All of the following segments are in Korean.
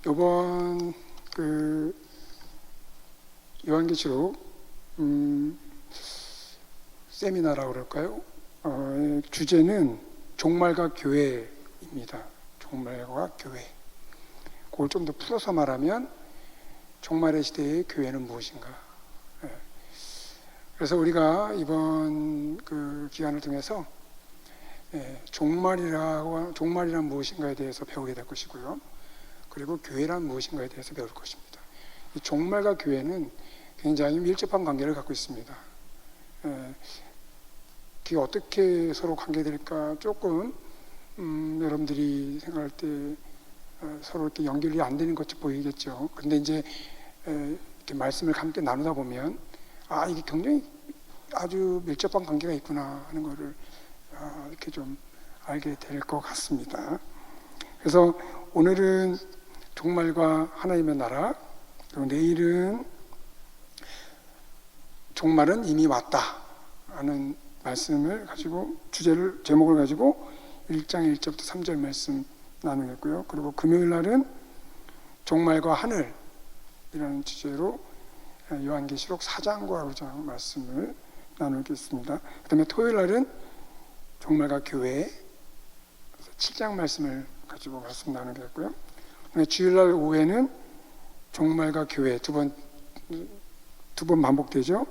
이번 요한계시록 세미나라고 그럴까요? 주제는 종말과 교회입니다. 종말과 교회. 그걸 좀 더 풀어서 말하면 종말의 시대의 교회는 무엇인가? 그래서 우리가 이번 기간을 통해서 종말이란 무엇인가에 대해서 배우게 될 것이고요. 그리고 교회란 무엇인가에 대해서 배울 것입니다. 이 종말과 교회는 굉장히 밀접한 관계를 갖고 있습니다. 그게 어떻게 서로 관계될까 조금 여러분들이 생각할 때 서로 이렇게 연결이 안 되는 것처럼 보이겠죠. 근데 이제 이렇게 말씀을 함께 나누다 보면 이게 굉장히 아주 밀접한 관계가 있구나 하는 것을 이렇게 좀 알게 될 것 같습니다. 그래서 오늘은 종말과 하나님의 나라, 그리고 내일은 종말은 이미 왔다 하는 말씀을 가지고 제목을 가지고 1장 1절부터 3절 말씀 나누겠고요. 그리고 금요일 날은 종말과 하늘이라는 주제로 요한계시록 4장과 5장 말씀을 나누겠습니다. 그 다음에 토요일 날은 종말과 교회 7장 말씀을 가지고 말씀 나누겠고요. 주일날 오후에는 종말과 교회 두 번 반복되죠.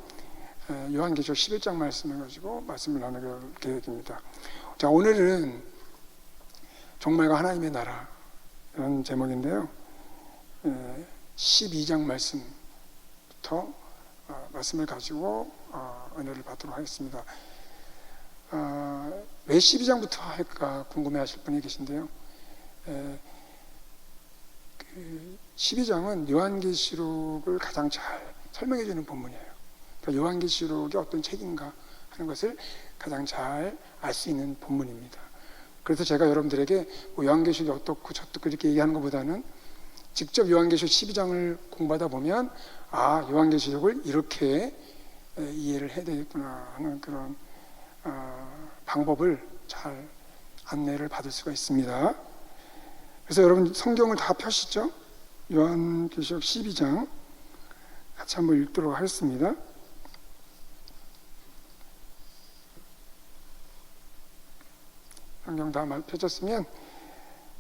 요한계시록 11장 말씀을 가지고 말씀을 나누게 계획입니다. 자, 오늘은 종말과 하나님의 나라라는 제목인데요. 12장 말씀부터 말씀을 가지고 은혜를 받도록 하겠습니다. 왜 12장부터 할까 궁금해하실 분이 계신데요. 12장은 요한계시록을 가장 잘 설명해 주는 본문이에요. 그러니까 요한계시록이 어떤 책인가 하는 것을 가장 잘 알 수 있는 본문입니다. 그래서 제가 여러분들에게 요한계시록이 어떻고 저떻고 이렇게 얘기하는 것보다는 직접 요한계시록 12장을 공부하다 보면 요한계시록을 이렇게 이해를 해야 되겠구나 하는 그런 방법을 잘 안내를 받을 수가 있습니다. 그래서 여러분 성경을 다 펴시죠? 요한계시록 12장 같이 한번 읽도록 하겠습니다. 성경 다 펴졌으면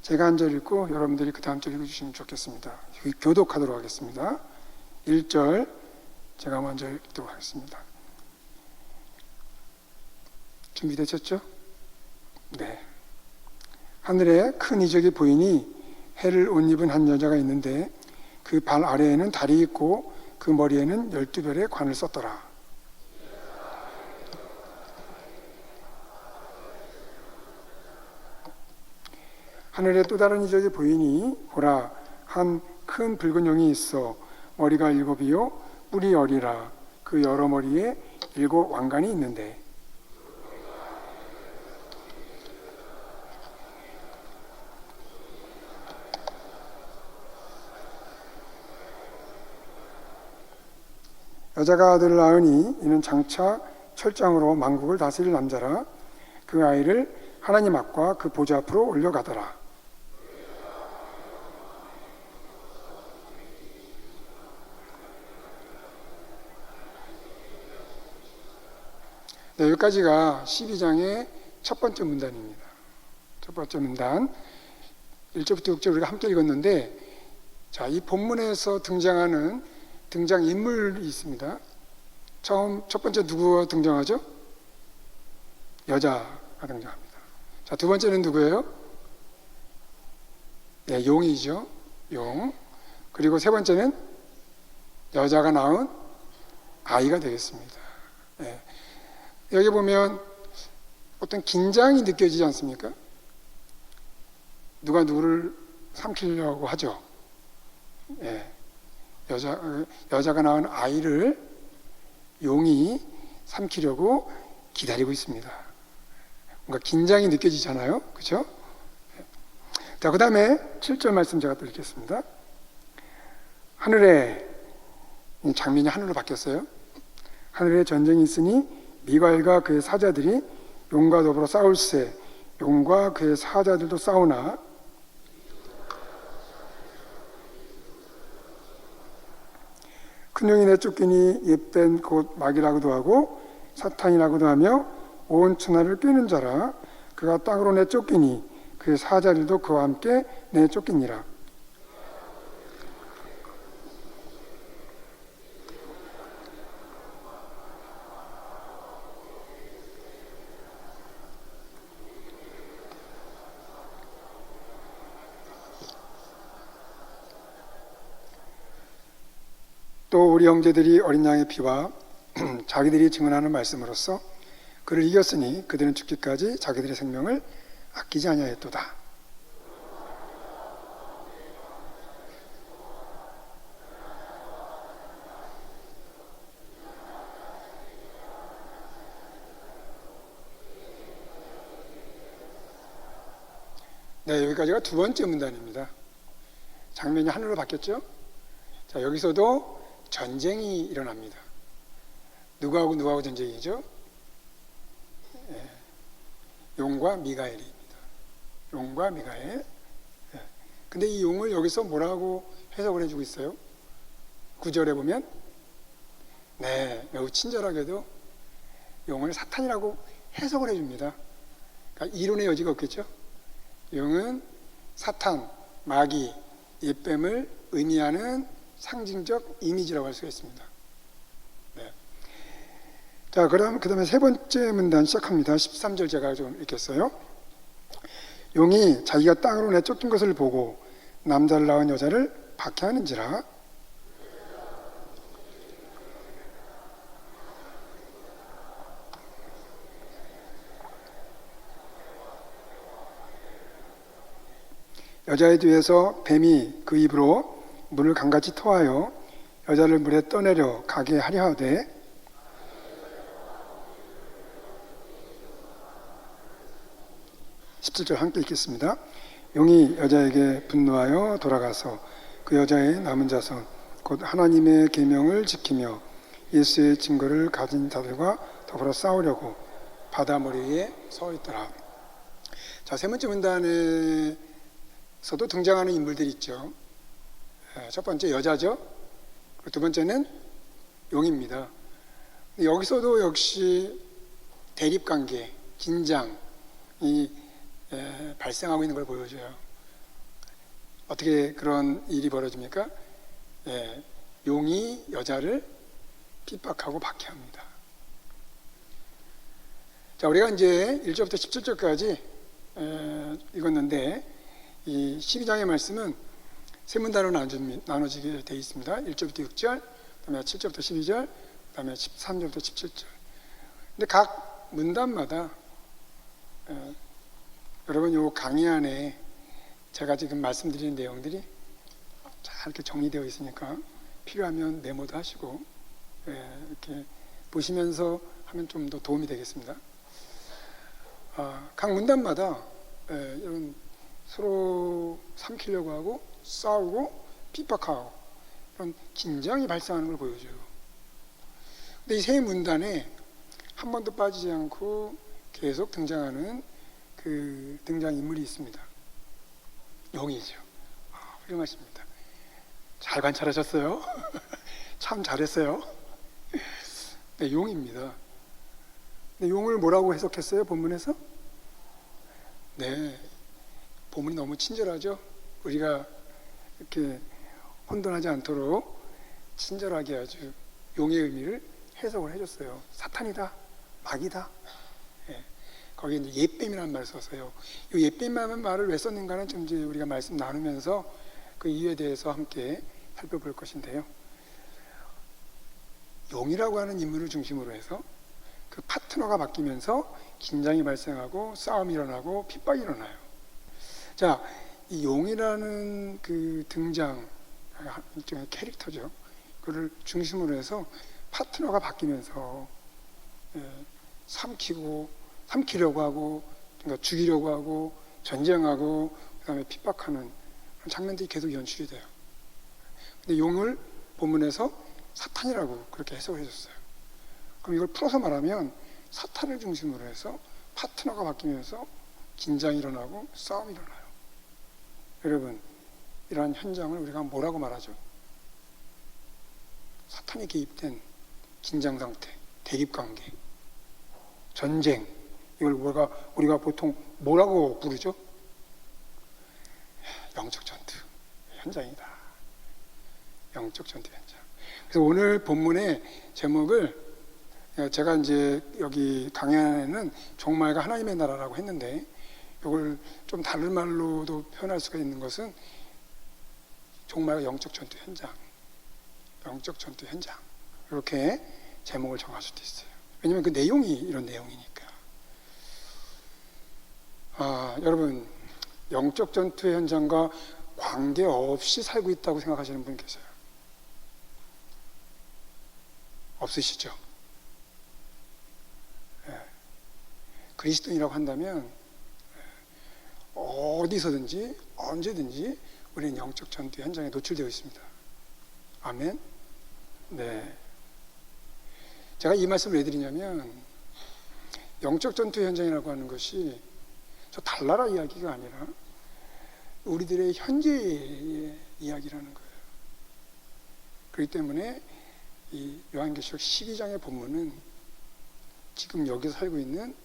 제가 한 절 읽고 여러분들이 그 다음 절 읽어주시면 좋겠습니다. 교독하도록 하겠습니다. 1절 제가 먼저 읽도록 하겠습니다. 준비되셨죠? 네. 하늘에 큰 이적이 보이니 해를 옷 입은 한 여자가 있는데 그 발 아래에는 달이 있고 그 머리에는 12별의 관을 썼더라. 하늘에 또 다른 이적이 보이니 보라, 한 큰 붉은 용이 있어 머리가 7이요 뿔이 10이라. 그 여러 머리에 7 왕관이 있는데 여자가 아들을 낳으니 이는 장차 철장으로 만국을 다스릴 남자라. 그 아이를 하나님 앞과 그 보좌 앞으로 올려가더라. 네, 여기까지가 12장의 첫 번째 문단입니다. 첫 번째 문단 1절부터 6절 우리가 함께 읽었는데, 자, 이 본문에서 등장하는 등장인물이 있습니다. 첫 번째 누구가 등장하죠? 여자가 등장합니다. 자, 두 번째는 누구예요? 네, 용이죠. 용. 그리고 세 번째는 여자가 낳은 아이가 되겠습니다. 네. 여기 보면 어떤 긴장이 느껴지지 않습니까? 누가 누구를 삼키려고 하죠. 네. 여자가 낳은 아이를 용이 삼키려고 기다리고 있습니다. 뭔가 긴장이 느껴지잖아요. 그렇죠? 자, 그 다음에 7절 말씀 제가 또 읽겠습니다. 하늘에, 장면이 하늘로 바뀌었어요. 하늘에 전쟁이 있으니 미갈과 그의 사자들이 용과 더불어 싸울세. 용과 그의 사자들도 싸우나 큰 용이 내쫓기니 옛뱀 곧 마귀라고도 하고 사탄이라고도 하며 온 천하를 꿰는 자라. 그가 땅으로 내쫓기니 그의 사자들도 그와 함께 내쫓기니라. 또 우리 형제들이 어린 양의 피와 자기들이 증언하는 말씀으로써 그를 이겼으니 그들은 죽기까지 자기들의 생명을 아끼지 아니하였도다. 네, 여기까지가 두 번째 문단입니다. 장면이 하늘로 바뀌었죠? 자, 여기서도 전쟁이 일어납니다. 누구하고 전쟁이죠? 용과 미가엘입니다. 용과 미가엘. 근데 이 용을 여기서 뭐라고 해석을 해주고 있어요? 9절에 보면 매우 친절하게도 용을 사탄이라고 해석을 해줍니다. 그러니까 이론의 여지가 없겠죠? 용은 사탄, 마귀, 옛뱀을 의미하는 상징적 이미지라고 할 수가 있습니다. 네. 자, 그 다음에 세 번째 문단 시작합니다. 13절 제가 좀 읽겠어요. 용이 자기가 땅으로 내쫓긴 것을 보고 남자를 낳은 여자를 박해하는지라. 여자의 뒤에서 뱀이 그 입으로 물을 강같이 토하여 여자를 물에 떠내려 가게 하려 하되 17절 함께 읽겠습니다. 용이 여자에게 분노하여 돌아가서 그 여자의 남은 자손 곧 하나님의 계명을 지키며 예수의 증거를 가진 자들과 더불어 싸우려고 바다 머리 위에 서 있더라. 자, 세 번째 문단에서도 등장하는 인물들이 있죠. 첫 번째 여자죠. 두 번째는 용입니다. 여기서도 역시 대립관계, 긴장이 발생하고 있는 걸 보여줘요. 어떻게 그런 일이 벌어집니까? 용이 여자를 핍박하고 박해합니다. 자, 우리가 이제 1절부터 17절까지 읽었는데 이 12장의 말씀은 세 문단으로 나눠지게 되어 있습니다. 1절부터 6절, 그다음에 7절부터 12절, 그다음에 13절부터 17절. 근데 각 문단마다 여러분 요 강의 안에 제가 지금 말씀드리는 내용들이 잘 이렇게 정리되어 있으니까 필요하면 메모도 하시고 이렇게 보시면서 하면 좀 더 도움이 되겠습니다. 각 문단마다 이런 서로 삼키려고 하고 싸우고 핍박하고 그런 긴장이 발생하는 걸 보여줘요. 근데 이 세 문단에 한 번도 빠지지 않고 계속 등장하는 그 등장인물이 있습니다. 용이죠. 훌륭하십니다. 잘 관찰하셨어요? 참 잘했어요. 네, 용입니다. 근데 용을 뭐라고 해석했어요? 본문에서? 네, 본문이 너무 친절하죠? 우리가 이렇게 혼돈하지 않도록 친절하게 아주 용의 의미를 해석을 해줬어요. 사탄이다, 마귀다. 거기에 이제 옛뱀이라는 말을 썼어요. 이 옛뱀이라는 말을 왜 썼는가는 좀 이제 우리가 말씀 나누면서 그 이유에 대해서 함께 살펴볼 것인데요. 용이라고 하는 인물을 중심으로 해서 그 파트너가 바뀌면서 긴장이 발생하고 싸움이 일어나고 핍박이 일어나요. 자, 이 용이라는 그 등장, 일종의 캐릭터죠. 그를 중심으로 해서 파트너가 바뀌면서 삼키려고 하고, 그러니까 죽이려고 하고, 전쟁하고, 그 다음에 핍박하는 그런 장면들이 계속 연출이 돼요. 근데 용을 본문에서 사탄이라고 그렇게 해석을 해줬어요. 그럼 이걸 풀어서 말하면 사탄을 중심으로 해서 파트너가 바뀌면서 긴장이 일어나고 싸움이 일어나요. 여러분, 이러한 현장을 우리가 뭐라고 말하죠? 사탄이 개입된 긴장 상태, 대립 관계, 전쟁, 이걸 우리가 보통 뭐라고 부르죠? 영적 전투 현장이다. 영적 전투 현장. 그래서 오늘 본문의 제목을 제가 이제 여기 강연에는 종말과 하나님의 나라라고 했는데, 이걸 좀 다른 말로도 표현할 수가 있는 것은 종말과 영적 전투 현장, 영적 전투 현장, 이렇게 제목을 정할 수도 있어요. 왜냐하면 그 내용이 이런 내용이니까. 여러분, 영적 전투의 현장과 관계없이 살고 있다고 생각하시는 분 계세요? 없으시죠? 그리스도인이라고 한다면 어디서든지 언제든지 우리는 영적 전투 현장에 노출되어 있습니다. 아멘? 네. 제가 이 말씀을 왜 드리냐면, 영적 전투 현장이라고 하는 것이 저 달나라 이야기가 아니라 우리들의 현재의 이야기라는 거예요. 그렇기 때문에 이 요한계시록 12장의 본문은 지금 여기서 살고 있는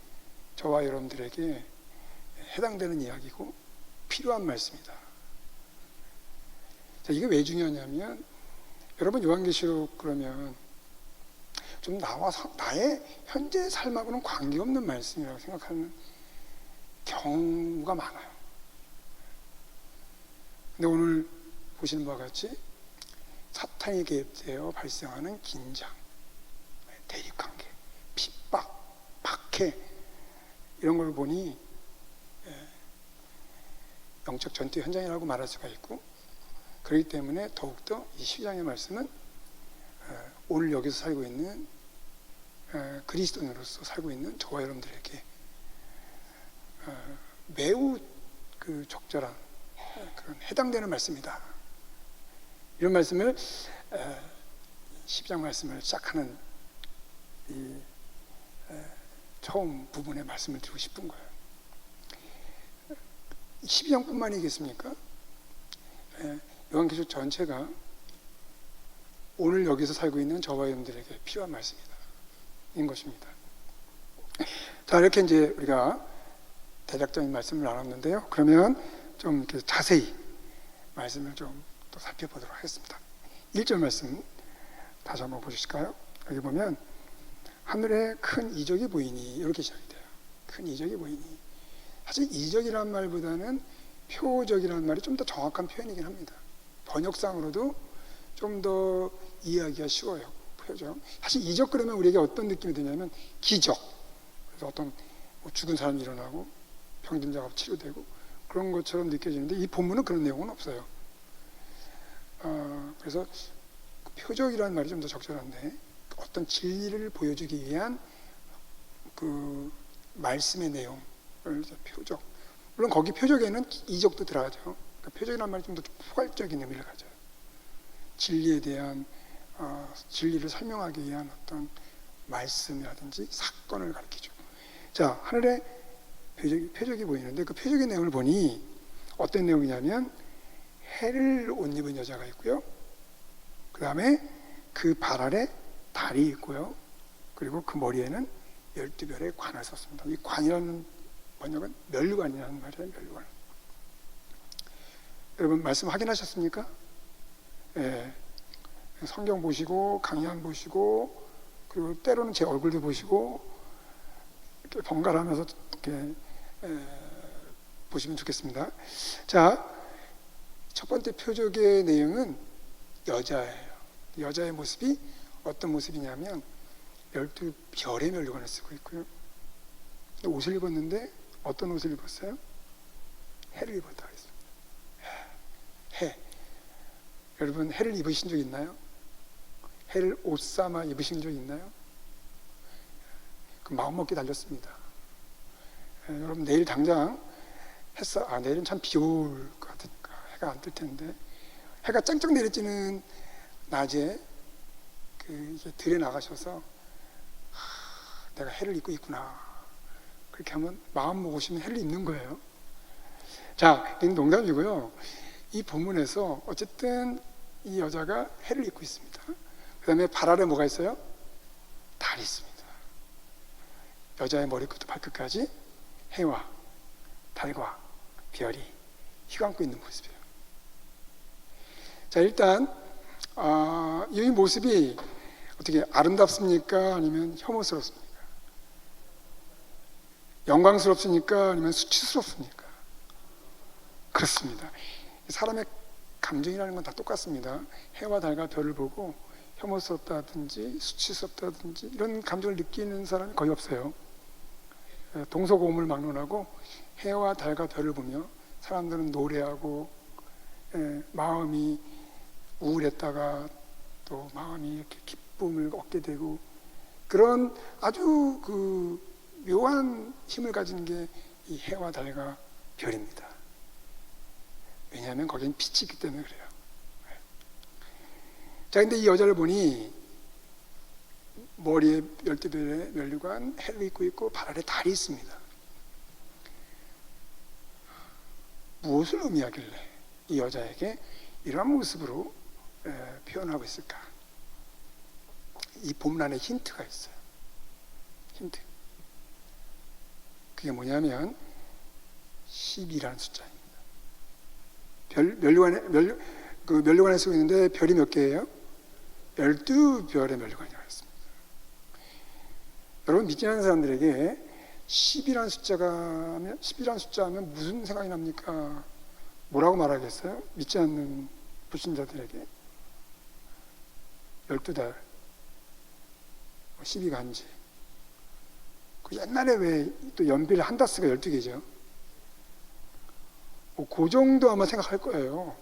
저와 여러분들에게 해당되는 이야기고 필요한 말씀이다. 자, 이게 왜 중요하냐면, 여러분 요한계시록 그러면 좀 나의 현재 삶하고는 관계없는 말씀이라고 생각하는 경우가 많아요. 근데 오늘 보시는 바와 같이 사탄이 개입되어 발생하는 긴장, 대립관계, 핍박, 박해, 이런 걸 보니 영적 전투 현장이라고 말할 수가 있고, 그렇기 때문에 더욱더 이 12장의 말씀은 오늘 여기서 살고 있는 그리스도인으로서 살고 있는 저와 여러분들에게 매우 그 적절한 그런 해당되는 말씀이다. 이런 말씀을 12장 말씀을 시작하는 이 처음 부분의 말씀을 드리고 싶은 거예요. 12장뿐만이겠습니까? 요한계시록 전체가 오늘 여기서 살고 있는 저와 여러분들에게 필요한 말씀이다. 인 것입니다. 자, 이렇게 이제 우리가 대략적인 말씀을 나눴는데요. 그러면 좀 이렇게 자세히 말씀을 좀 또 살펴보도록 하겠습니다. 1절 말씀 다시 한번 보실까요? 여기 보면 하늘에 큰 이적이 보이니, 이렇게 시작이 돼요. 큰 이적이 보이니. 사실 이적이라는 말보다는 표적이라는 말이 좀 더 정확한 표현이긴 합니다. 번역상으로도 좀 더 이해하기가 쉬워요. 표적. 사실 이적 그러면 우리에게 어떤 느낌이 드냐면 기적. 그래서 어떤 죽은 사람이 일어나고 병든 자가 치료되고 그런 것처럼 느껴지는데, 이 본문은 그런 내용은 없어요. 그래서 표적이라는 말이 좀 더 적절한데, 어떤 진리를 보여주기 위한 그 말씀의 내용을 표적. 물론 거기 표적에는 이적도 들어가죠. 그러니까 표적이라는 말이 좀 더 포괄적인 의미를 가져요. 진리에 대한 진리를 설명하기 위한 어떤 말씀이라든지 사건을 가리키죠. 자, 하늘에 표적이 보이는데, 그 표적의 내용을 보니 어떤 내용이냐면 해를 옷 입은 여자가 있고요. 그 다음에 그 발 아래 달이 있고요. 그리고 그 머리에는 12별의 관을 썼습니다. 이 관이라는 번역은 멸관이라는 말이에요. 멸관. 여러분 말씀 확인하셨습니까? 예. 성경 보시고 강연 보시고 그리고 때로는 제 얼굴도 보시고 이렇게 번갈아가면서 이렇게 보시면 좋겠습니다. 자, 첫 번째 표적의 내용은 여자예요. 여자의 모습이 어떤 모습이냐면 12별의 멸관을 쓰고 있고요. 옷을 입었는데 어떤 옷을 입었어요? 해를 입었다고 했습니다. 해. 여러분 해를 입으신 적 있나요? 해를 옷 삼아 입으신 적 있나요? 그 마음먹기 달렸습니다. 여러분 내일 당장 내일은 참 비 올 것 같으니까 해가 안 뜰 텐데, 해가 짱짱 내리쬐는 낮에 이게 들에 나가셔서 내가 해를 입고 있구나, 그렇게 하면 마음 먹으시면 해를 입는 거예요. 자, 이건 농담이고요. 이 본문에서 어쨌든 이 여자가 해를 입고 있습니다. 그 다음에 발 아래 뭐가 있어요? 달이 있습니다. 여자의 머리끝부터 발끝까지 해와 달과 별이 휘감고 있는 모습이에요. 자, 일단 이 모습이 어떻게 아름답습니까? 아니면 혐오스럽습니까? 영광스럽습니까? 아니면 수치스럽습니까? 그렇습니다. 사람의 감정이라는 건 다 똑같습니다. 해와 달과 별을 보고 혐오스럽다든지 수치스럽다든지 이런 감정을 느끼는 사람이 거의 없어요. 동서고음을 막론하고 해와 달과 별을 보며 사람들은 노래하고 마음이 우울했다가 또 마음이 이렇게 기쁨을 얻게 되고 그런 아주 그 묘한 힘을 가진 게 이 해와 달과 별입니다. 왜냐하면 거기는 빛이 있기 때문에 그래요. 자, 근데 이 여자를 보니 머리에 12별의 면류관, 해를 입고 있고 발 아래 달이 있습니다. 무엇을 의미하길래 이 여자에게 이러한 모습으로 표현하고 있을까? 이 본문 안에 힌트가 있어요. 힌트. 그게 뭐냐면 10이라는 숫자입니다. 면류관에 쓰고 있는데 별이 몇 개예요? 12별의 면류관이라고 했습니다. 여러분, 믿지 않는 사람들에게 10이라는 숫자 하면 무슨 생각이 납니까? 뭐라고 말하겠어요? 믿지 않는 불신자들에게 12달 12간지. 그 옛날에 왜 또 연필 한 다스가 12개죠? 그 정도 아마 생각할 거예요.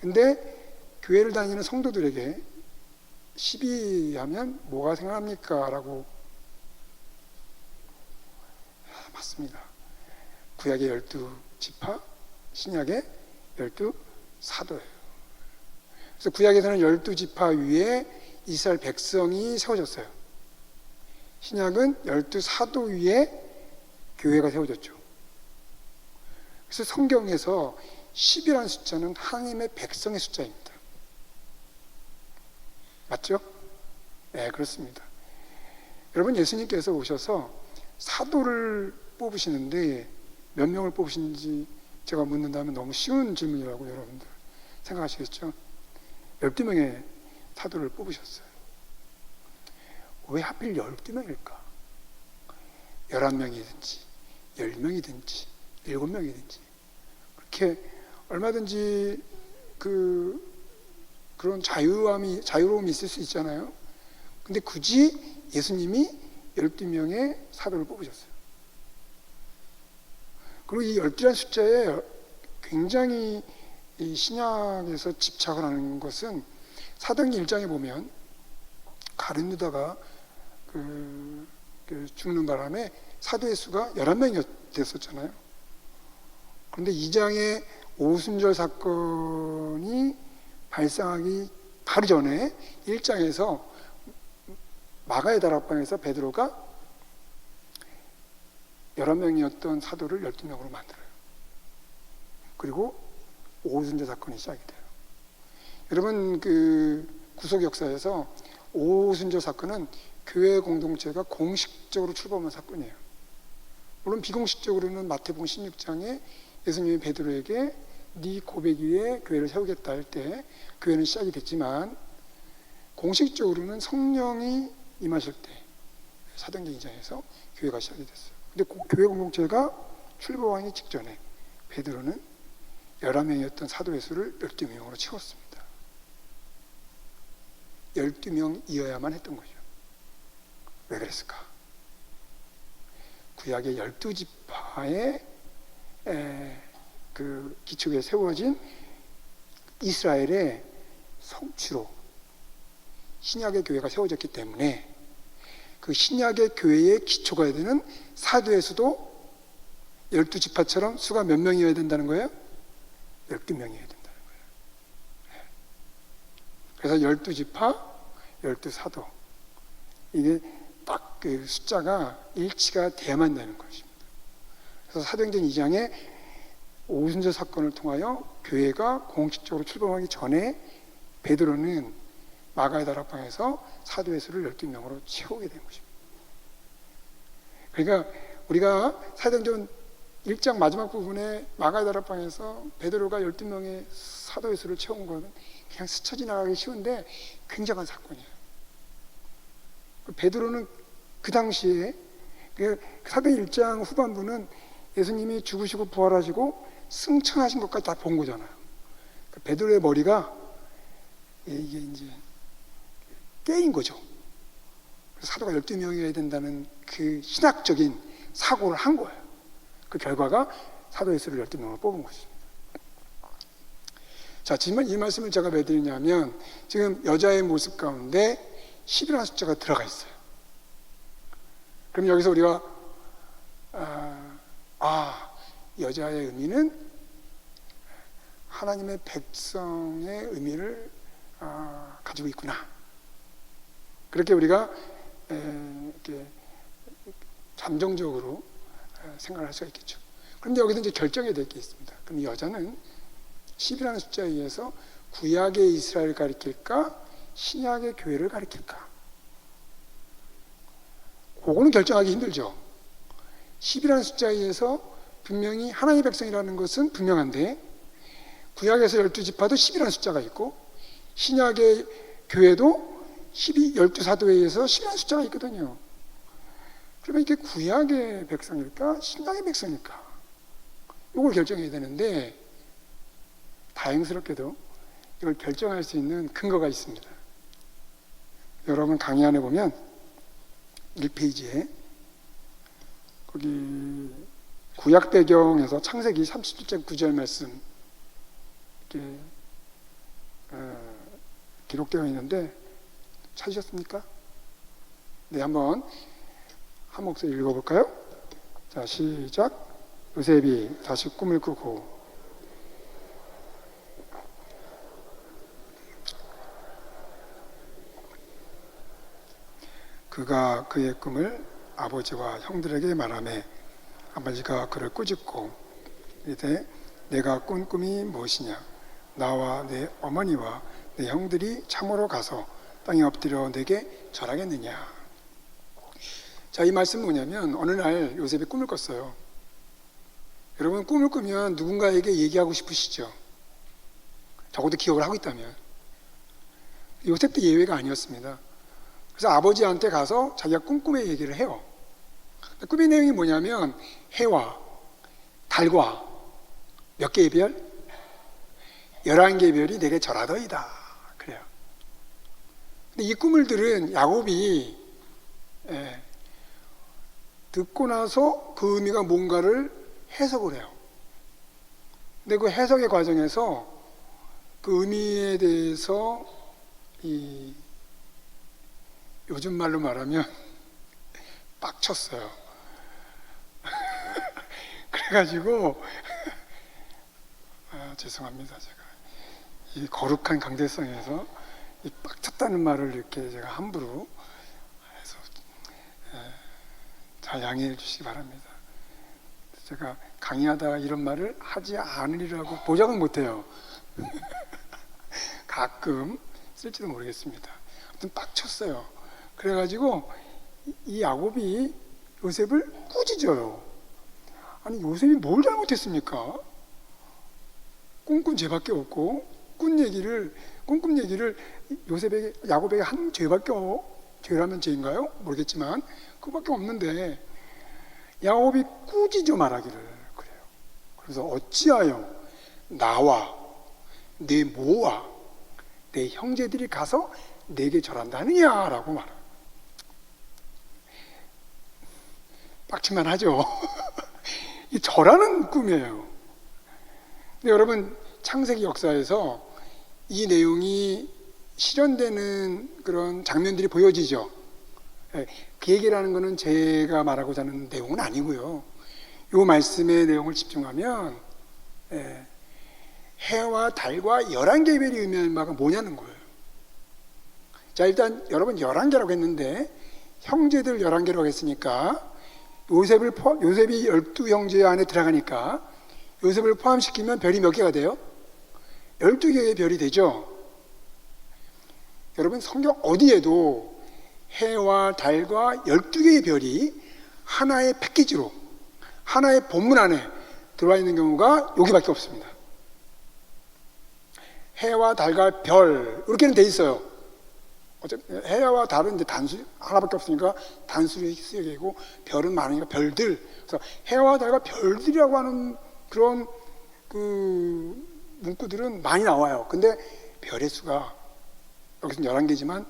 근데 교회를 다니는 성도들에게 12 하면 뭐가 생각납니까? 라고. 맞습니다. 구약의 12지파, 신약의 12사도예요. 그래서 구약에서는 12지파 위에 이스라엘 백성이 세워졌어요. 신약은 12사도 위에 교회가 세워졌죠. 그래서 성경에서 10이라는 숫자는 하나님의 백성의 숫자입니다. 맞죠? 네, 그렇습니다. 여러분, 예수님께서 오셔서 사도를 뽑으시는데 몇 명을 뽑으시는지 제가 묻는다면 너무 쉬운 질문이라고 여러분들 생각하시겠죠? 12명의 사도를 뽑으셨어요. 왜 하필 12명일까? 11명이든지 10명이든지 7명이든지 그렇게 얼마든지 그런 자유로움이 있을 수 있잖아요. 근데 굳이 예수님이 12명의 사도를 뽑으셨어요. 그리고 이 12라는 숫자에 굉장히 이 신약에서 집착을 하는 것은 사도행전 1장에 보면 가룟유다가 죽는 바람에 사도의 수가 11명이 됐었잖아요. 그런데 2장의 오순절 사건이 발생하기 바로 전에 1장에서 마가의 다락방에서 베드로가 11명이었던 사도를 12명으로 만들어요. 그리고 오순절 사건이 시작이 돼요. 여러분, 구속 역사에서 오순절 사건은 교회 공동체가 공식적으로 출범한 사건이에요. 물론 비공식적으로는 마태복음 16장에 예수님이 베드로에게 네 고백 위에 교회를 세우겠다 할 때 교회는 시작이 됐지만 공식적으로는 성령이 임하실 때 사도행전 2장에서 교회가 시작이 됐어요. 근데 교회 공동체가 출범하기 직전에 베드로는 11명이었던 사도의 수를 12명으로 채웠습니다. 12명이어야만 했던 거죠. 왜 그랬을까? 구약의 12지파의 그 기초에 세워진 이스라엘의 성취로 신약의 교회가 세워졌기 때문에 그 신약의 교회의 기초가 되는 사도의 수도 12지파처럼 수가 몇 명이어야 된다는 거예요? 12명이어야 된다는 거예요. 그래서 12지파, 12사도 이게 딱 그 숫자가 일치가 돼야만 되는 것입니다. 그래서 사도행전 2장에 오순절 사건을 통하여 교회가 공식적으로 출범하기 전에 베드로는 마가의 다락방에서 사도의 수를 12명으로 채우게 된 것입니다. 그러니까 우리가 사도행전 1장 마지막 부분에 마가의 다락방에서 베드로가 12명의 사도의 수를 채운 것은 그냥 스쳐 지나가기 쉬운데 굉장한 사건이에요. 베드로는 그 당시에 사도행 1장 후반부는 예수님이 죽으시고 부활하시고 승천하신 것까지 다 본 거잖아요. 베드로의 머리가 이게 이제 깨인 거죠. 사도가 12명이어야 된다는 그 신학적인 사고를 한 거예요. 그 결과가 사도의 수를 12명을 뽑은 것입니다. 자, 지금 이 말씀을 제가 왜 드리냐면 지금 여자의 모습 가운데 10이라는 숫자가 들어가 있어요. 그럼 여기서 우리가 여자의 의미는 하나님의 백성의 의미를 가지고 있구나. 그렇게 우리가 이렇게 잠정적으로 생각을 할 수가 있겠죠. 그런데 여기서 이제 결정해야 될 게 있습니다. 그럼 여자는 10이라는 숫자에 의해서 구약의 이스라엘을 가리킬까? 신약의 교회를 가리킬까? 그거는 결정하기 힘들죠. 10이라는 숫자에 의해서 분명히 하나님의 백성이라는 것은 분명한데 구약에서 12지파도 10이라는 숫자가 있고 신약의 교회도 12사도에 의해서 10이라는 숫자가 있거든요. 그러면 이게 구약의 백성일까? 신약의 백성일까? 이걸 결정해야 되는데 다행스럽게도 이걸 결정할 수 있는 근거가 있습니다. 여러분 강의 안에 보면 1페이지에 거기 구약 배경에서 창세기 37장 9절 말씀 이렇게 기록되어 있는데 찾으셨습니까? 네, 한번 한 목소리 읽어볼까요? 자, 시작. 요셉이 다시 꿈을 꾸고 그가 그의 꿈을 아버지와 형들에게 말하매 아버지가 그를 꾸짖고 이르되 내가 꾼 꿈이 무엇이냐? 나와 내 어머니와 내 형들이 참으로 가서 땅에 엎드려 내게 절하겠느냐? 자, 이 말씀은 뭐냐면 어느 날 요셉이 꿈을 꿨어요. 여러분 꿈을 꾸면 누군가에게 얘기하고 싶으시죠? 적어도 기억을 하고 있다면. 요셉도 예외가 아니었습니다. 그래서 아버지한테 가서 자기가 꿈의 얘기를 해요. 꿈의 내용이 뭐냐면 해와 달과 몇 개의 별? 11개의 별이 내게 절하더이다. 그래요. 근데 이 꿈을 들은 야곱이 듣고 나서 그 의미가 뭔가를 해석을 해요. 근데 그 해석의 과정에서 그 의미에 대해서 요즘 말로 말하면 빡쳤어요. 그래가지고 죄송합니다. 제가 이 거룩한 강대성에서 이 빡쳤다는 말을 이렇게 제가 함부로 해서 잘 양해해 주시기 바랍니다. 제가 강의하다가 이런 말을 하지 않으리라고 보장은 못해요. 가끔 쓸지도 모르겠습니다. 아무튼 빡쳤어요. 그래가지고 이 야곱이 요셉을 꾸짖어요. 아니 요셉이 뭘 잘못했습니까? 꿈꾼 죄밖에 없고 꿈 얘기를 야곱에게 한 죄밖에 죄라면 죄인가요? 모르겠지만 그밖에 없는데 야곱이 꾸짖어 말하기를 그래요. 그래서 어찌하여 나와 내 모와 내 형제들이 가서 내게 절한다느냐라고 말해요. 빡칠만 하죠. 이 절하는 꿈이에요. 근데 여러분 창세기 역사에서 이 내용이 실현되는 그런 장면들이 보여지죠. 그 얘기를 하는 것은 제가 말하고자 하는 내용은 아니고요. 이 말씀의 내용을 집중하면 해와 달과 11개의 별이 의미하는 바가 뭐냐는 거예요. 자, 일단 여러분 11개라고 했는데 형제들 11개라고 했으니까 요셉이 12형제 안에 들어가니까 요셉을 포함시키면 별이 몇 개가 돼요? 12개의 별이 되죠. 여러분 성경 어디에도 해와 달과 12개의 별이 하나의 패키지로 하나의 본문 안에 들어와 있는 경우가 여기밖에 없습니다. 해와 달과 별 이렇게는 돼 있어요. 해와 달은 이제 단수 하나밖에 없으니까 단수를 쓰게 되고 별은 많으니까 별들. 그래서 해와 달과 별들이라고 하는 그런 그 문구들은 많이 나와요. 근데 별의 수가 여기서는 11개지만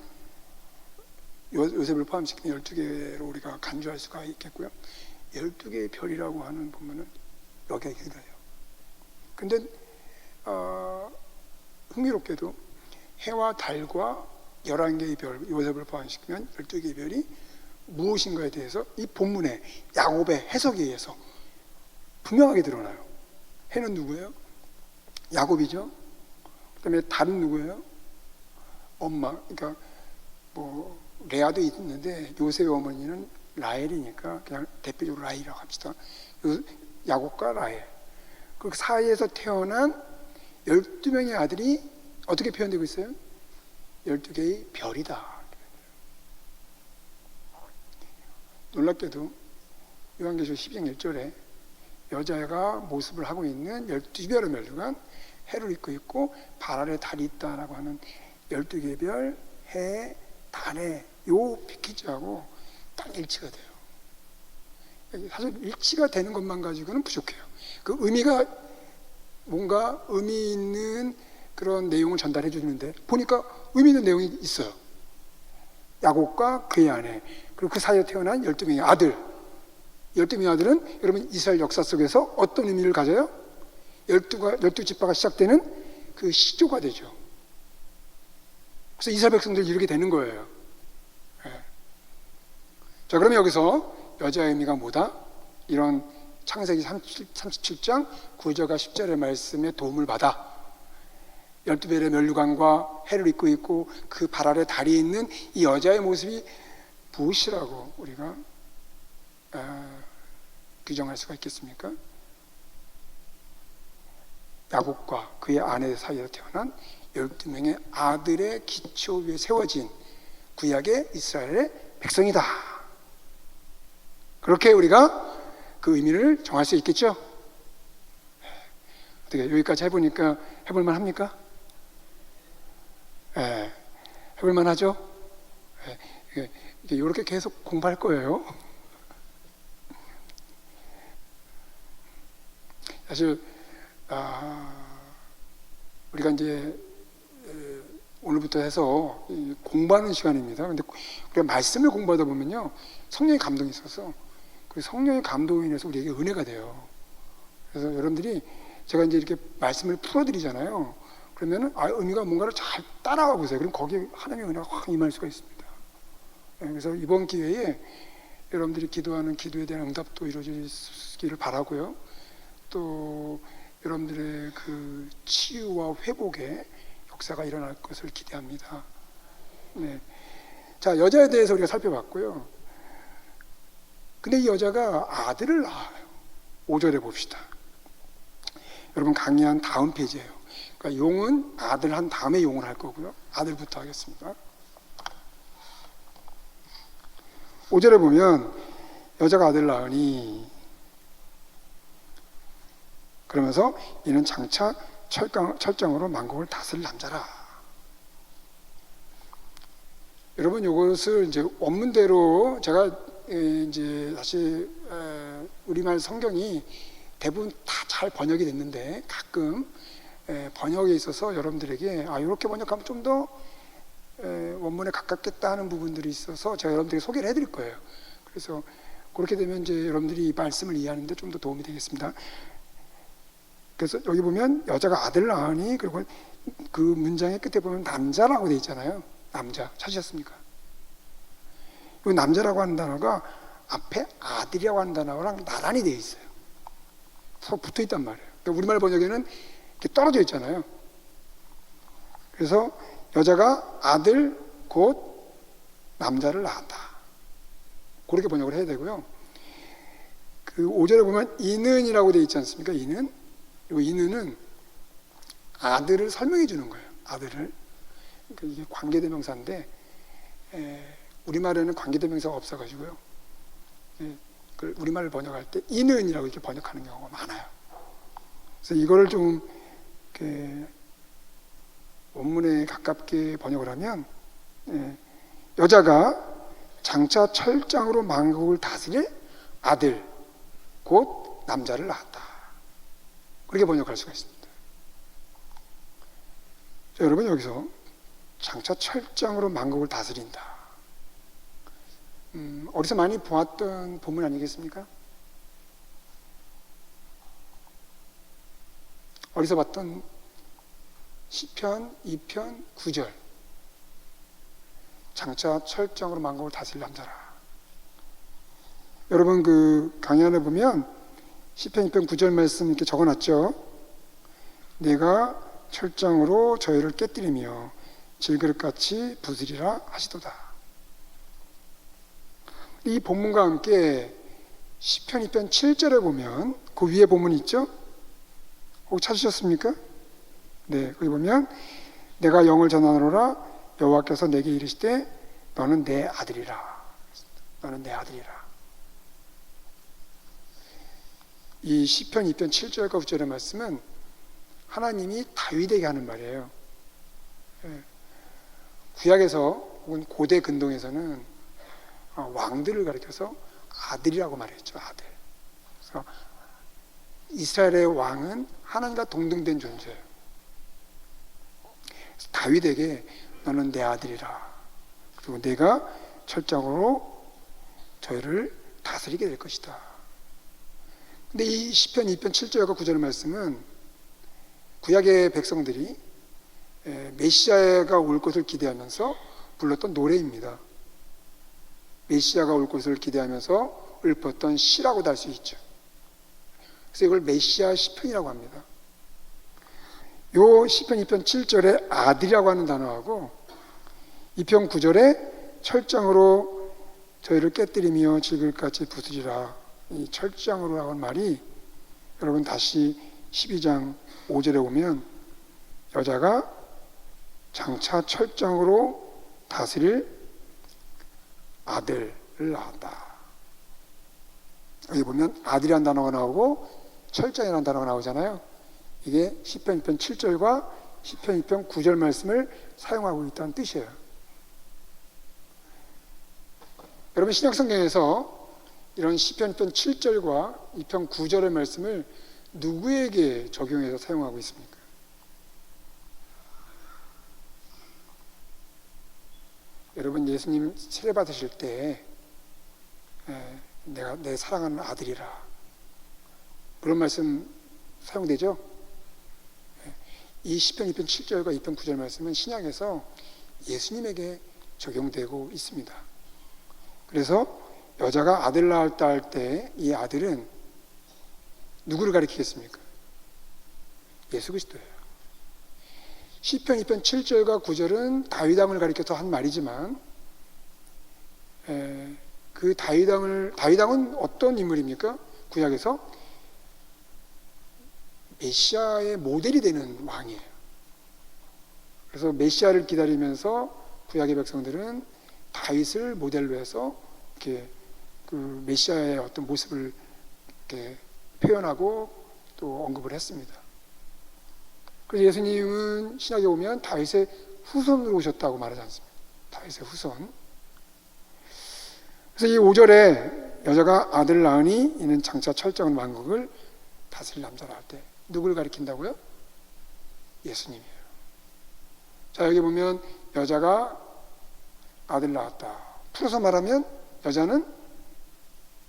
요셉을 포함시키면 12개로 우리가 간주할 수가 있겠고요. 12개의 별이라고 하는 보면은 여기가 길어요. 근데 흥미롭게도 해와 달과 11개의 별, 요셉을 포함시키면 12개의 별이 무엇인가에 대해서 이 본문에 야곱의 해석에 의해서 분명하게 드러나요. 해는 누구예요? 야곱이죠. 그 다음에 달은 누구예요? 엄마. 그러니까 뭐 레아도 있는데 요셉의 어머니는 라헬이니까 그냥 대표적으로 라헬이라고 합시다. 야곱과 라헬. 그 사이에서 태어난 12명의 아들이 어떻게 표현되고 있어요? 12개의 별이다. 놀랍게도 요한계시록 12장 1절에 여자가 모습을 하고 있는 12별의 멸류관, 해를 입고 있고 발 아래 달이 있다라고 하는 12개의 별, 해, 달에 요 패키지하고 딱 일치가 돼요. 사실 일치가 되는 것만 가지고는 부족해요. 그 의미가 뭔가 의미 있는 그런 내용을 전달해 주는데 보니까 의미 있는 내용이 있어요. 야곱과 그의 아내 그리고 그 사이에 태어난 12명의 아들. 12명의 아들은 여러분 이스라엘 역사 속에서 어떤 의미를 가져요? 12지파가 시작되는 그 시조가 되죠. 그래서 이스라엘 백성들이 이렇게 되는 거예요. 네. 자, 그러면 여기서 여자의 의미가 뭐다? 이런 창세기 37장 9절과 10절의 말씀에 도움을 받아 12별의 멸류관과 해를 입고 있고 그 발 아래 달이 있는 이 여자의 모습이 무엇이라고 우리가 규정할 수가 있겠습니까? 야곱과 그의 아내 사이에서 태어난 12명의 아들의 기초 위에 세워진 구약의 이스라엘의 백성이다. 그렇게 우리가 그 의미를 정할 수 있겠죠? 어떻게 여기까지 해보니까 해볼만 합니까? 예, 해볼만 하죠? 예, 이렇게 계속 공부할 거예요. 사실 우리가 이제 오늘부터 해서 공부하는 시간입니다. 근데 우리가 말씀을 공부하다 보면요, 성령의 감동이 있어서 그 성령의 감동으로 인해서 우리에게 은혜가 돼요. 그래서 여러분들이 제가 이제 이렇게 말씀을 풀어드리잖아요. 그러면은 의미가 뭔가를 잘 따라가 보세요. 그럼 거기에 하나님의 은혜가 확 임할 수가 있습니다. 그래서 이번 기회에 여러분들이 기도하는 기도에 대한 응답도 이루어지기를 바라고요. 또 여러분들의 그 치유와 회복의 역사가 일어날 것을 기대합니다. 네. 자, 여자에 대해서 우리가 살펴봤고요. 근데 이 여자가 아들을 낳아요. 5절에 봅시다. 여러분 강의한 다음 페이지예요. 그러니까 용은 아들 한 다음에 용을 할 거고요. 아들부터 하겠습니다. 5절에 보면 여자가 아들 낳으니 그러면서 이는 장차 철장으로 만국을 다스릴 남자라. 여러분 이것을 이제 원문대로 제가 이제 사실 우리말 성경이 대부분 다 잘 번역이 됐는데 가끔 번역에 있어서 여러분들에게 이렇게 번역하면 좀 더 원문에 가깝겠다 하는 부분들이 있어서 제가 여러분들에게 소개를 해드릴 거예요. 그래서 그렇게 되면 이제 여러분들이 이 말씀을 이해하는데 좀 더 도움이 되겠습니다. 그래서 여기 보면 여자가 아들을 낳으니 그리고 그 문장의 끝에 보면 남자라고 되어 있잖아요. 남자 찾으셨습니까? 이 남자라고 하는 단어가 앞에 아들이라고 하는 단어랑 나란히 되어 있어요. 서로 붙어 있단 말이에요. 그러니까 우리말 번역에는 이렇게 떨어져 있잖아요. 그래서 여자가 아들 곧 남자를 낳았다. 그렇게 번역을 해야 되고요. 그 5절에 보면 이는이라고 되어 있지 않습니까? 이는. 이 이는은 아들을 설명해 주는 거예요. 아들을. 이게 관계대명사인데 우리말에는 관계대명사가 없어가지고요. 그걸 우리말을 번역할 때 이는이라고 이렇게 번역하는 경우가 많아요. 그래서 이거를 좀 원문에 가깝게 번역을 하면 여자가 장차 철장으로 만국을 다스릴 아들 곧 남자를 낳았다. 그렇게 번역할 수가 있습니다. 자, 여러분 여기서 장차 철장으로 만국을 다스린다. 어디서 많이 보았던 본문 아니겠습니까? 어디서 봤던 시편 2편 9절 장차 철장으로 만국을 다스릴 남자라. 여러분 그 강연을 보면 시편 2편 9절 말씀 이렇게 적어놨죠. 내가 철장으로 저희를 깨뜨리며 질그릇같이 부수리라 하시도다. 이 본문과 함께 시편 2편 7절에 보면 그 위에 본문이 있죠? 혹 찾으셨습니까? 네, 거기 보면 내가 영을 전하노라 여호와께서 내게 이르시되 너는 내 아들이라. 너는 내 아들이라. 이 시편 2편 7절과 9절의 말씀은 하나님이 다윗에게 하는 말이에요. 구약에서 혹은 고대 근동에서는 왕들을 가리켜서 아들이라고 말했죠. 아들. 그래서 이스라엘의 왕은 하나님과 동등된 존재예요. 그래서 다윗에게 너는 내 아들이라. 그리고 내가 철장으로 저희를 다스리게 될 것이다. 근데 이 시편 2편 7절과 9절의 말씀은 구약의 백성들이 메시아가 올 것을 기대하면서 불렀던 노래입니다. 메시아가 올 것을 기대하면서 읊었던 시라고도 할 수 있죠. 그래서 이걸 메시아 시편이라고 합니다. 요 시편 2편 7절에 아들이라고 하는 단어하고 2편 9절에 철장으로 저희를 깨뜨리며 질그릇같이 부수리라. 이 철장으로 하는 말이 여러분 다시 12장 5절에 보면 여자가 장차 철장으로 다스릴 아들을 낳았다. 여기 보면 아들이라는 단어가 나오고 철장이라는 단어가 나오잖아요. 이게 시편 2편 7절과 시편 2편 9절 말씀을 사용하고 있다는 뜻이에요. 여러분 신약성경에서 이런 시편 2편 7절과 2편 9절의 말씀을 누구에게 적용해서 사용하고 있습니까? 여러분 예수님 세례 받으실 때 내가 내 사랑하는 아들이라 그런 말씀 사용되죠? 이 시편 2편 7절과 2편 9절 말씀은 신약에서 예수님에게 적용되고 있습니다. 그래서 여자가 아들 낳았다 할 때 이 아들은 누구를 가리키겠습니까? 예수 그리스도예요. 시편 2편 7절과 9절은 다윗 왕을 가리켜서 한 말이지만 그 다윗 왕은 어떤 인물입니까? 구약에서 메시아의 모델이 되는 왕이에요. 그래서 메시아를 기다리면서 구약의 백성들은 다윗을 모델로 해서 이렇게 그 메시아의 어떤 모습을 이렇게 표현하고 또 언급을 했습니다. 그래서 예수님은 신약에 보면 다윗의 후손으로 오셨다고 말하지 않습니까? 다윗의 후손. 그래서 이 5절에 여자가 아들을 낳으니 이는 장차 철장은 만국을 다스릴 남자라 할 때 누구를 가리킨다고요? 예수님이에요. 자, 여기 보면 여자가 아들 낳았다. 풀어서 말하면 여자는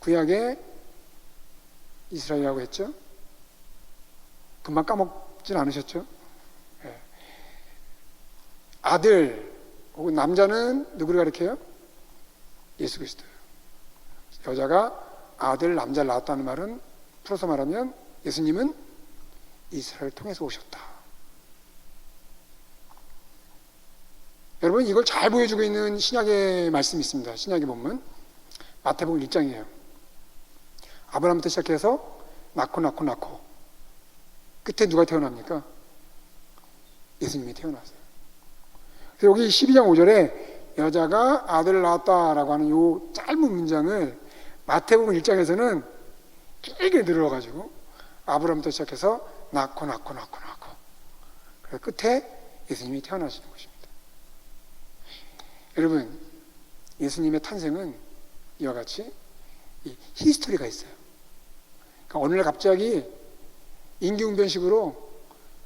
구약의 이스라엘이라고 했죠. 금방 까먹진 않으셨죠? 네. 아들 혹은 남자는 누구를 가리켜요? 예수 그리스도예요. 여자가 아들 남자를 낳았다는 말은 풀어서 말하면 예수님은 이스라엘을 통해서 오셨다. 여러분 이걸 잘 보여주고 있는 신약의 말씀이 있습니다. 신약의 본문 마태복음 1장이에요. 아브라함부터 시작해서 낳고 끝에 누가 태어납니까? 예수님이 태어나세요. 여기 12장 5절에 여자가 아들을 낳았다라고 하는 요 짧은 문장을 마태복음 1장에서는 길게 늘어가지고 아브라함부터 시작해서 낳고 그래서 끝에 예수님이 태어나시는 것입니다. 여러분, 예수님의 탄생은 이와 같이 이 히스토리가 있어요. 그러니까 어느 날 갑자기 임기응변식으로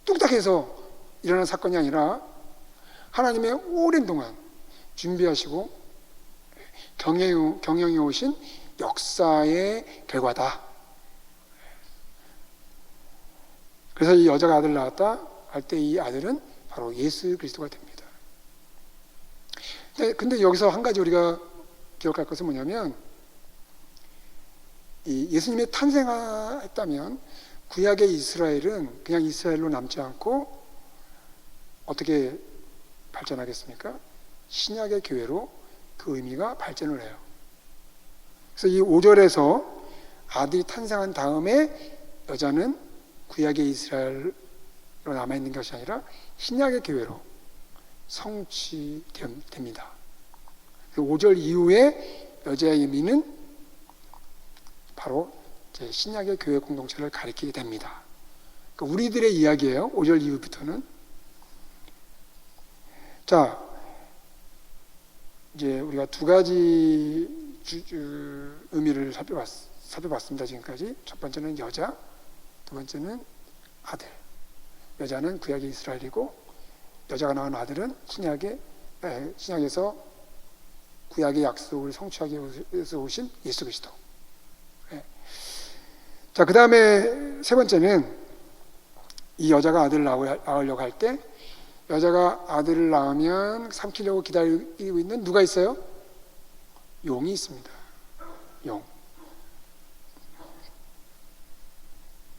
뚝딱해서 일어난 사건이 아니라 하나님의 오랜 동안 준비하시고 경영해 오신 역사의 결과다. 그래서 이 여자가 아들 낳았다 할 때 이 아들은 바로 예수 그리스도가 됩니다. 근데 여기서 한 가지 우리가 기억할 것은 뭐냐면, 이 예수님의 탄생했다면 구약의 이스라엘은 그냥 이스라엘로 남지 않고 어떻게 발전하겠습니까? 신약의 교회로 그 의미가 발전을 해요. 그래서 이 5절에서 아들이 탄생한 다음에 여자는 구약의 이스라엘로 남아있는 것이 아니라 신약의 교회로 성취됩니다. 5절 이후에 여자의 의미는 바로 신약의 교회 공동체를 가리키게 됩니다. 그러니까 우리들의 이야기예요. 5절 이후부터는. 자, 이제 우리가 두 가지 의미를 살펴봤습니다. 지금까지. 첫 번째는 여자, 두 번째는 아들. 여자는 구약의 이스라엘이고 여자가 낳은 아들은 신약에서 구약의 약속을 성취하기 위해서 오신 예수 그리스도. 자, 그 다음에 세 번째는 이 여자가 아들을 낳으려고 할 때, 여자가 아들을 낳으면 삼키려고 기다리고 있는 누가 있어요? 용이 있습니다. 용.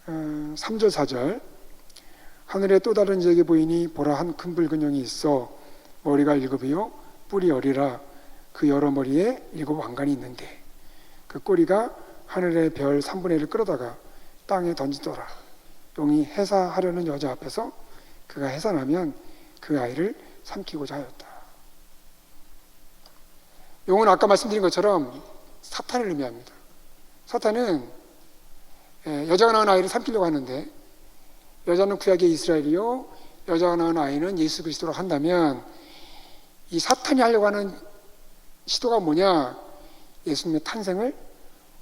3절 4절. 하늘에 또 다른 지역에 보이니 보라, 한 큰 붉은 용이 있어 머리가 7이요 뿔이 10이라 그 여러 머리에 7 왕관이 있는데 그 꼬리가 하늘의 별 3분의 1을 끌어다가 땅에 던지더라. 용이 해사하려는 여자 앞에서 그가 해산하면 그 아이를 삼키고자 하였다. 용은 아까 말씀드린 것처럼 사탄을 의미합니다. 사탄은 여자가 낳은 아이를 삼키려고 하는데, 여자는 구약의 이스라엘이요 여자가 낳은 아이는 예수 그리스도로 한다면 이 사탄이 하려고 하는 시도가 뭐냐? 예수님의 탄생을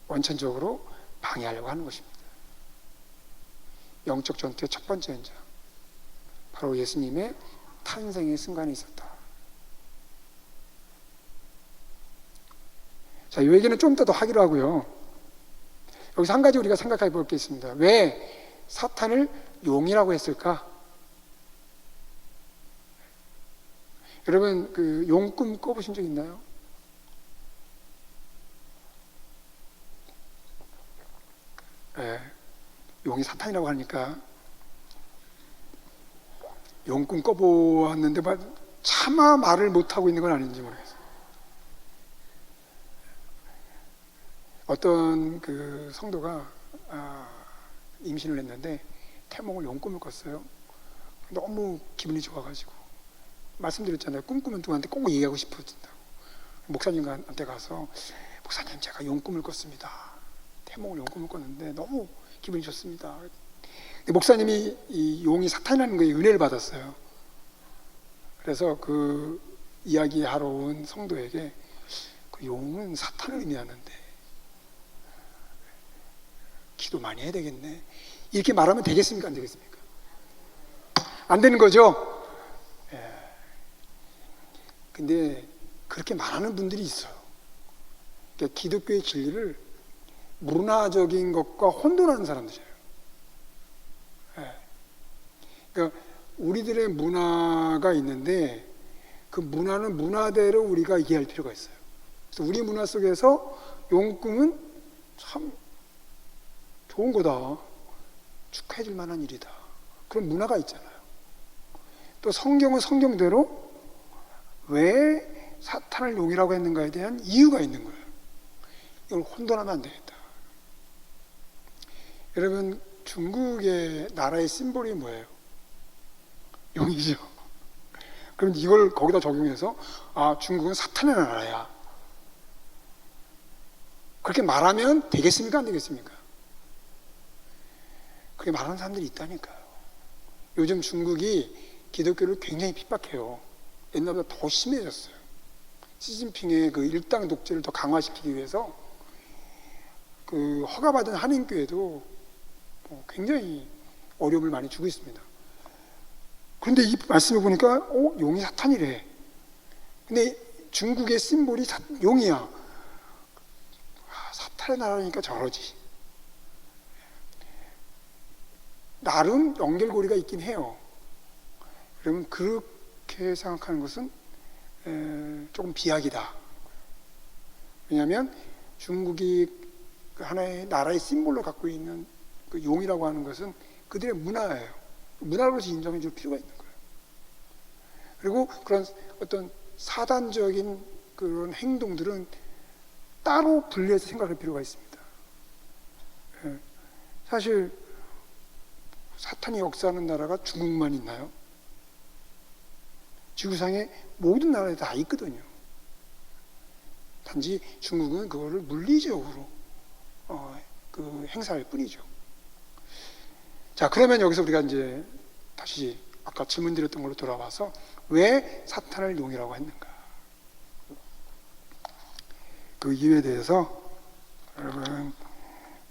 원천적으로 방해하려고 하는 것입니다. 영적 전투의 첫 번째 현장, 바로 예수님의 탄생의 순간이 있었다. 자, 이 얘기는 좀 더 하기로 하고요. 여기서 한 가지 우리가 생각해 볼 게 있습니다. 왜 사탄을 용이라고 했을까? 여러분, 그 용꿈 꿔보신 적 있나요? 용이 사탄이라고 하니까 용꿈 꿔보았는데 차마 말을 못하고 있는 건 아닌지 모르겠어요. 어떤 그 성도가 임신을 했는데 태몽을 용꿈을 꿨어요. 너무 기분이 좋아가지고 말씀드렸잖아요. 꿈꾸면 누구한테 꼭 얘기하고 싶어진다고. 목사님한테 가서 목사님, 제가 용꿈을 꿨습니다. 태몽을 용꿈을 꿨는데 너무 기분이 좋습니다. 근데 목사님이 이 용이 사탄이라는 거에 은혜를 받았어요. 그래서 그 이야기하러 온 성도에게 그 용은 사탄을 의미하는데 기도 많이 해야 되겠네, 이렇게 말하면 되겠습니까? 안 되겠습니까? 안 되는 거죠? 근데 그렇게 말하는 분들이 있어요. 그러니까 기독교의 진리를 문화적인 것과 혼돈하는 사람들이에요. 그러니까 우리들의 문화가 있는데 그 문화는 문화대로 우리가 이해할 필요가 있어요. 그래서 우리 문화 속에서 용꿈은 참 좋은 거다, 축하해 줄 만한 일이다, 그런 문화가 있잖아요. 또 성경은 성경대로 왜 사탄을 용이라고 했는가에 대한 이유가 있는 거예요. 이걸 혼돈하면 안 되겠다. 여러분, 중국의 나라의 심볼이 뭐예요? 용이죠. 그럼 이걸 거기다 적용해서 중국은 사탄의 나라야, 그렇게 말하면 되겠습니까? 안 되겠습니까? 그렇게 말하는 사람들이 있다니까요. 요즘 중국이 기독교를 굉장히 핍박해요. 옛날보다 더 심해졌어요. 시진핑의 그 일당 독재를 더 강화시키기 위해서 그 허가받은 한인교회도 굉장히 어려움을 많이 주고 있습니다. 그런데 이 말씀을 보니까 용이 사탄이래. 근데 중국의 심볼이 용이야. 사탄의 나라니까 저러지. 나름 연결고리가 있긴 해요. 그러면 그렇게 생각하는 것은 조금 비약이다. 왜냐하면 중국이 그 하나의 나라의 심볼로 갖고 있는 그 용이라고 하는 것은 그들의 문화예요. 문화로서 인정해 줄 필요가 있는 거예요. 그리고 그런 어떤 사단적인 그런 행동들은 따로 분리해서 생각할 필요가 있습니다. 사실 사탄이 역사하는 나라가 중국만 있나요? 지구상의 모든 나라에 다 있거든요. 단지 중국은 그거를 물리적으로 그 행사할 뿐이죠. 자, 그러면 여기서 우리가 이제 다시 아까 질문 드렸던 걸로 돌아와서 왜 사탄을 용이라고 했는가? 그 이유에 대해서 여러분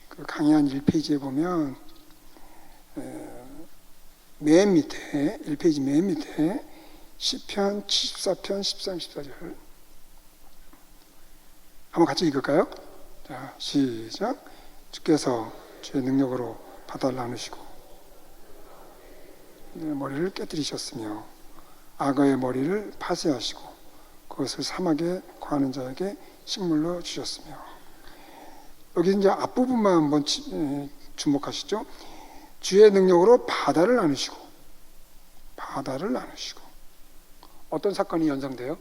그 강의 한 1페이지에 보면 맨 밑에 1페이지 맨 밑에 시편 74편 13, 14절 한번 같이 읽을까요? 자, 시작. 주께서 주의 능력으로 바다를 나누시고 머리를 깨뜨리셨으며 악어의 머리를 파쇄하시고 그것을 사막에 거하는 자에게 식물로 주셨으며. 여기 이제 앞부분만 한번 주목하시죠. 주의 능력으로 바다를 나누시고 어떤 사건이 연상돼요?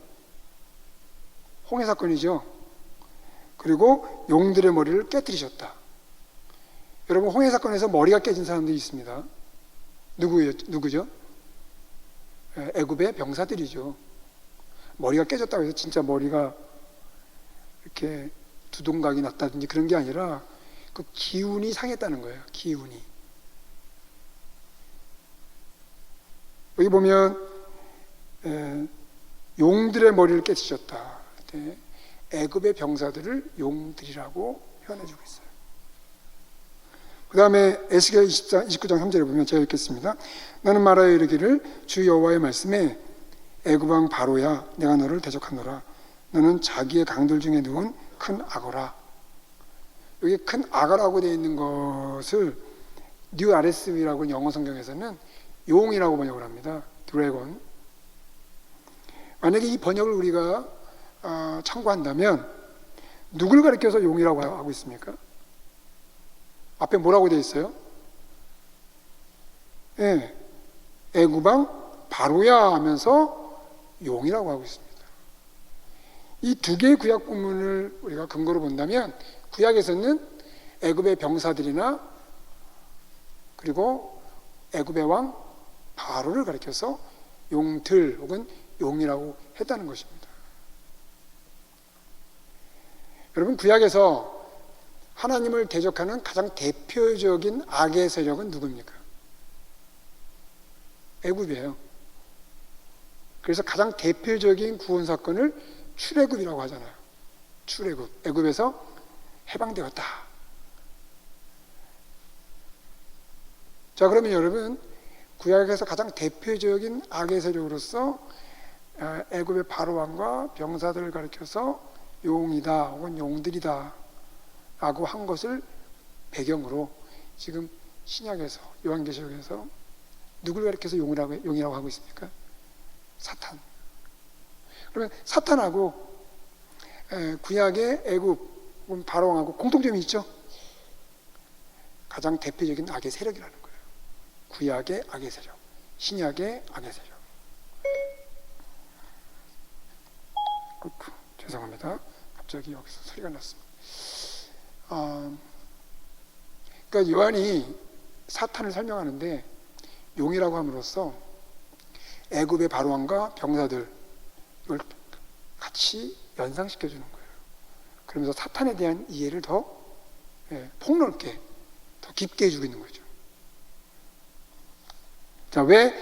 홍해 사건이죠. 그리고 용들의 머리를 깨뜨리셨다. 여러분, 홍해 사건에서 머리가 깨진 사람들이 있습니다. 누구죠? 애굽의 병사들이죠. 머리가 깨졌다고 해서 진짜 머리가 이렇게 두동각이 났다든지 그런 게 아니라 그 기운이 상했다는 거예요. 기운이. 여기 보면 용들의 머리를 깨치셨다. 애굽의 병사들을 용들이라고 표현해주고 있어요. 그 다음에 에스겔 29장 3절에 보면 제가 읽겠습니다. 너는 말하여 이르기를 주 여호와의 말씀에 애굽 왕 바로야, 내가 너를 대적하노라. 너는 자기의 강들 중에 누운 큰 악어라. 여기 큰 악어라고 되어 있는 것을 뉴 RSV라고 영어 성경에서는 용이라고 번역을 합니다. 드래곤. 만약에 이 번역을 우리가 참고한다면 누굴 가리켜서 용이라고 하고 있습니까? 앞에 뭐라고 되어 있어요? 예, 애굽 왕 바로야 하면서 용이라고 하고 있습니다. 이 두 개의 구약 본문을 우리가 근거로 본다면 구약에서는 애굽의 병사들이나 그리고 애굽의 왕 바로를 가리켜서 용들 혹은 용이라고 했다는 것입니다. 여러분, 구약에서 하나님을 대적하는 가장 대표적인 악의 세력은 누굽니까? 애굽이에요. 그래서 가장 대표적인 구원 사건을 출애굽이라고 하잖아요. 출애굽. 애굽에서 해방되었다. 자, 그러면 여러분, 구약에서 가장 대표적인 악의 세력으로서 애굽의 바로 왕과 병사들을 가리켜서 용이다 혹은 용들이다 라고 한 것을 배경으로 지금 신약에서, 요한계시록에서 누굴 가리켜서 용이라고 하고 있습니까? 사탄. 그러면 사탄하고 구약의 애굽 혹은 바로 왕하고 공통점이 있죠? 가장 대표적인 악의 세력이라는 거예요. 구약의 악의 세력, 신약의 악의 세력. 죄송합니다. 갑자기 여기서 소리가 났습니다. 그러니까 요한이 사탄을 설명하는데 용이라고 함으로써 애굽의 바로왕과 병사들 이걸 같이 연상시켜 주는 거예요. 그러면서 사탄에 대한 이해를 더 폭넓게, 더 깊게 해주고 있는 거죠. 자, 왜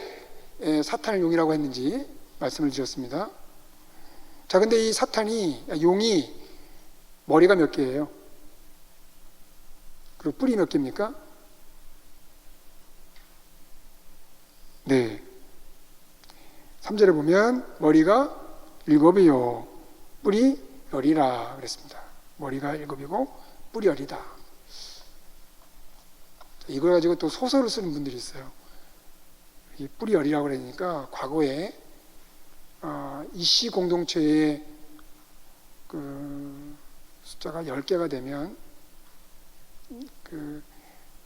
사탄을 용이라고 했는지 말씀을 드렸습니다. 자, 근데 이 용이 머리가 몇 개예요? 그리고 뿔이 몇 개입니까? 네. 3절에 보면 머리가 7이요 뿔이 10이라 그랬습니다. 머리가 7이고 뿔이 10이다. 이걸 가지고 또 소설을 쓰는 분들이 있어요. 이 뿔이 10이라고 그러니까 과거에 이씨 공동체의 그 숫자가 10개가 되면 그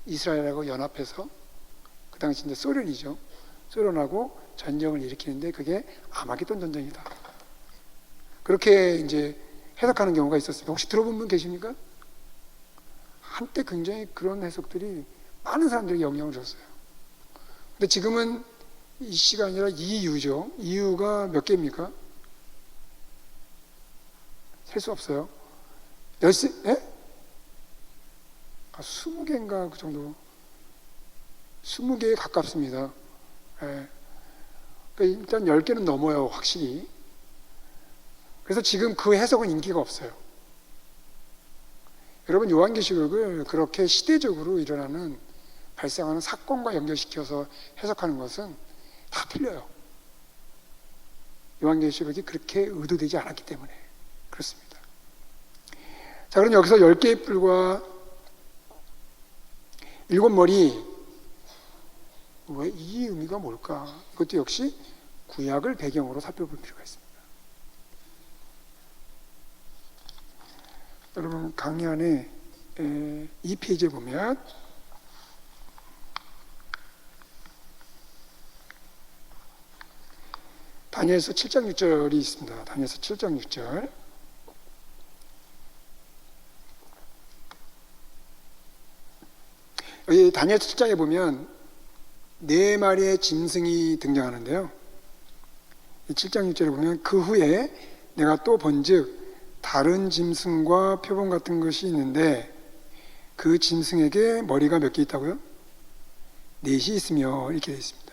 이스라엘하고 연합해서 그 당시 이제 소련이죠. 소련하고 전쟁을 일으키는데 그게 아마겟돈 전쟁이다. 그렇게 이제 해석하는 경우가 있었습니다. 혹시 들어본 분 계십니까? 한때 굉장히 그런 해석들이 많은 사람들에게 영향을 줬어요. 근데 지금은 이씨가 아니라 이유죠. 이유가 몇 개입니까? 셀 수 없어요. 20개인가 그 정도. 20개에 가깝습니다. 예. 그러니까 일단 10개는 넘어요, 확실히. 그래서 지금 그 해석은 인기가 없어요. 여러분, 요한계시록을 그렇게 시대적으로 발생하는 사건과 연결시켜서 해석하는 것은 다 틀려요. 요한계시록이 그렇게 의도되지 않았기 때문에 그렇습니다. 자, 그럼 여기서 10개의 뿔과 7머리, 왜 이 의미가 뭘까? 이것도 역시 구약을 배경으로 살펴볼 필요가 있습니다. 여러분, 강의 안에 2페이지에 보면 다니엘서 7장 6절이 있습니다. 다니엘서 7장 6절. 여기 다니엘서 7장에 보면 4마리의 짐승이 등장하는데요. 7장 6절에 보면 그 후에 내가 또 본즉 다른 짐승과 표범 같은 것이 있는데 그 짐승에게 머리가 몇 개 있다고요? 4이 있으며 이렇게 되어 있습니다.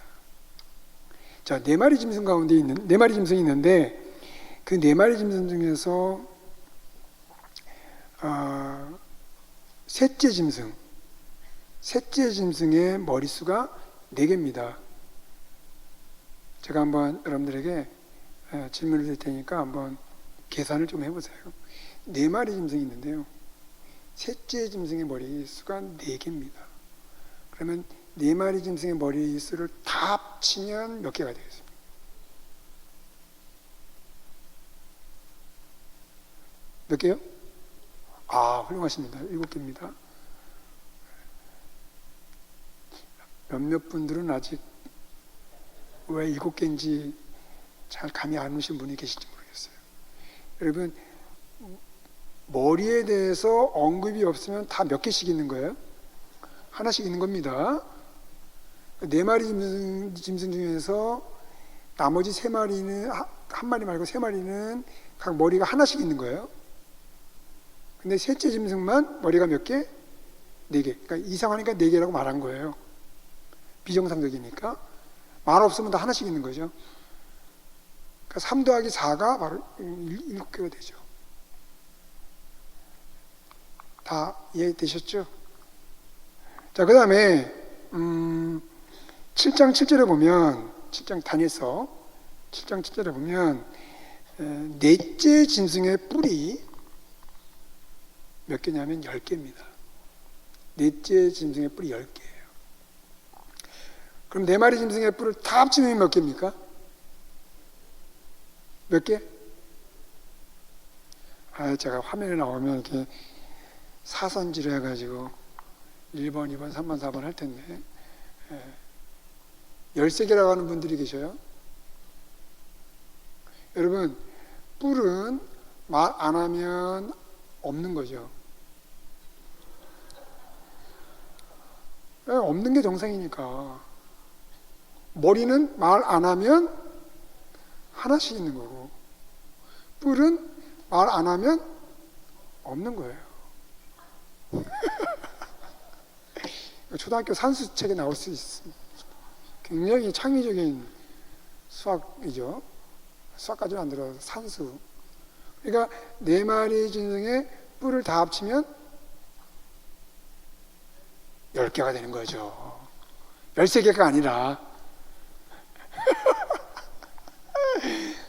자, 4마리 짐승 가운데 4마리 짐승이 있는데 그 4마리 짐승 중에서 셋째 짐승의 머릿수가 4개입니다. 제가 한번 여러분들에게 질문을 드릴 테니까 한번 계산을 좀 해보세요. 4마리 짐승이 있는데요. 셋째 짐승의 머릿수가 4개입니다. 그러면 4마리 짐승의 머릿수를 다 합치면 몇 개가 되겠습니까? 몇 개요? 훌륭하십니다. 7개입니다. 몇몇 분들은 아직 왜 7개인지 잘 감이 안 오신 분이 계실지 모르겠어요. 여러분, 머리에 대해서 언급이 없으면 다 몇 개씩 있는 거예요? 하나씩 있는 겁니다. 4마리 짐승 중에서 나머지 3마리는, 한 마리 말고 3마리는 각 머리가 하나씩 있는 거예요. 근데 셋째 짐승만 머리가 몇 개? 4개. 그러니까 이상하니까 4개라고 말한 거예요. 비정상적이니까. 말 없으면 다 하나씩 있는 거죠. 그러니까 3 더하기 4가 바로 7개가 되죠. 다 이해되셨죠? 자, 그 다음에 7장 7절에 보면, 7장 다니엘서 7장 7절에 보면 넷째 짐승의 뿔이 몇 개냐면 10개입니다. 넷째 짐승의 뿔이 10개예요. 그럼 4마리 짐승의 뿔을 다 합치면 몇 개입니까? 몇 개? 제가 화면에 나오면 이렇게 사선지로 해가지고 1번, 2번, 3번, 4번 할 텐데 13개라고 하는 분들이 계셔요. 여러분, 뿔은 말 안 하면 없는 거죠. 없는 게 정상이니까. 머리는 말 안 하면 하나씩 있는 거고, 뿔은 말 안 하면 없는 거예요. 초등학교 산수책에 나올 수 있습니다. 굉장히 창의적인 수학이죠. 수학까지는 안 들어서 산수. 그러니까 네 마리 짐승의 뿔을 다 합치면 10개가 되는 거죠. 13개가 아니라.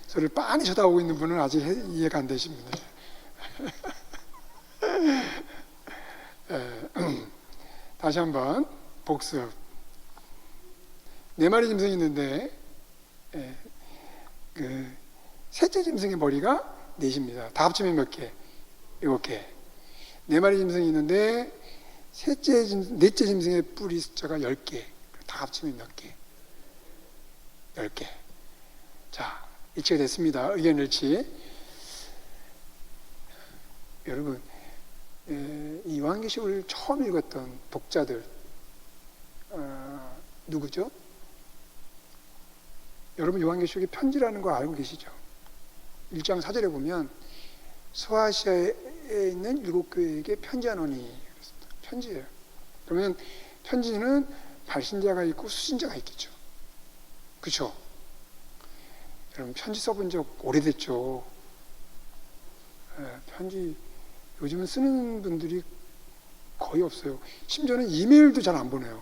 저를 빤히 쳐다보고 있는 분은 아직 이해가 안 되십니다. 다시 한번 복습. 네 마리 짐승이 있는데 그 셋째 짐승의 머리가 4입니다. 다 합치면 몇 개? 7개. 네 마리 짐승이 있는데 넷째 짐승의 뿔이 숫자가 10개. 다 합치면 몇 개? 10개. 자, 일치가 됐습니다. 의견 일치. 여러분, 이 요한계시록을 처음 읽었던 독자들 누구죠? 여러분, 요한계시록이 편지라는 거 알고 계시죠? 1장 4절에 보면 소아시아에 있는 7교회에게 편지하노니, 편지예요. 그러면 편지는 발신자가 있고 수신자가 있겠죠. 그렇죠? 여러분, 편지 써본 적 오래됐죠? 편지 요즘은 쓰는 분들이 거의 없어요. 심지어는 이메일도 잘 안 보내요.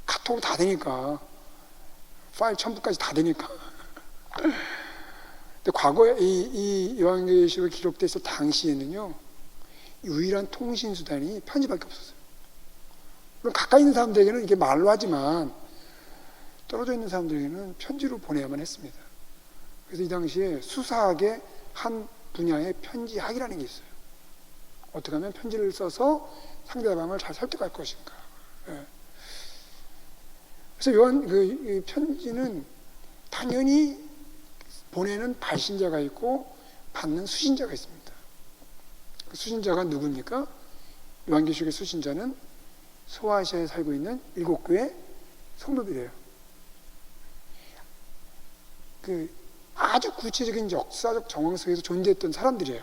카톡으로 다 되니까, 파일 첨부까지 다 되니까. 근데 과거에 이 요한계시록이 기록돼서 당시에는요, 유일한 통신 수단이 편지밖에 없었어요. 물론 가까이 있는 사람들에게는 이게 말로 하지만 떨어져 있는 사람들에게는 편지로 보내야만 했습니다. 그래서 이 당시에 수사학의 한 분야의 편지학이라는 게 있어요. 어떻게 하면 편지를 써서 상대방을 잘 설득할 것인가. 그래서 이 편지는 당연히 보내는 발신자가 있고 받는 수신자가 있습니다. 그 수신자가 누굽니까? 요한계시록의 수신자는 소아시아에 살고 있는 7교회 성도들이에요. 그 아주 구체적인 역사적 정황 속에서 존재했던 사람들이에요.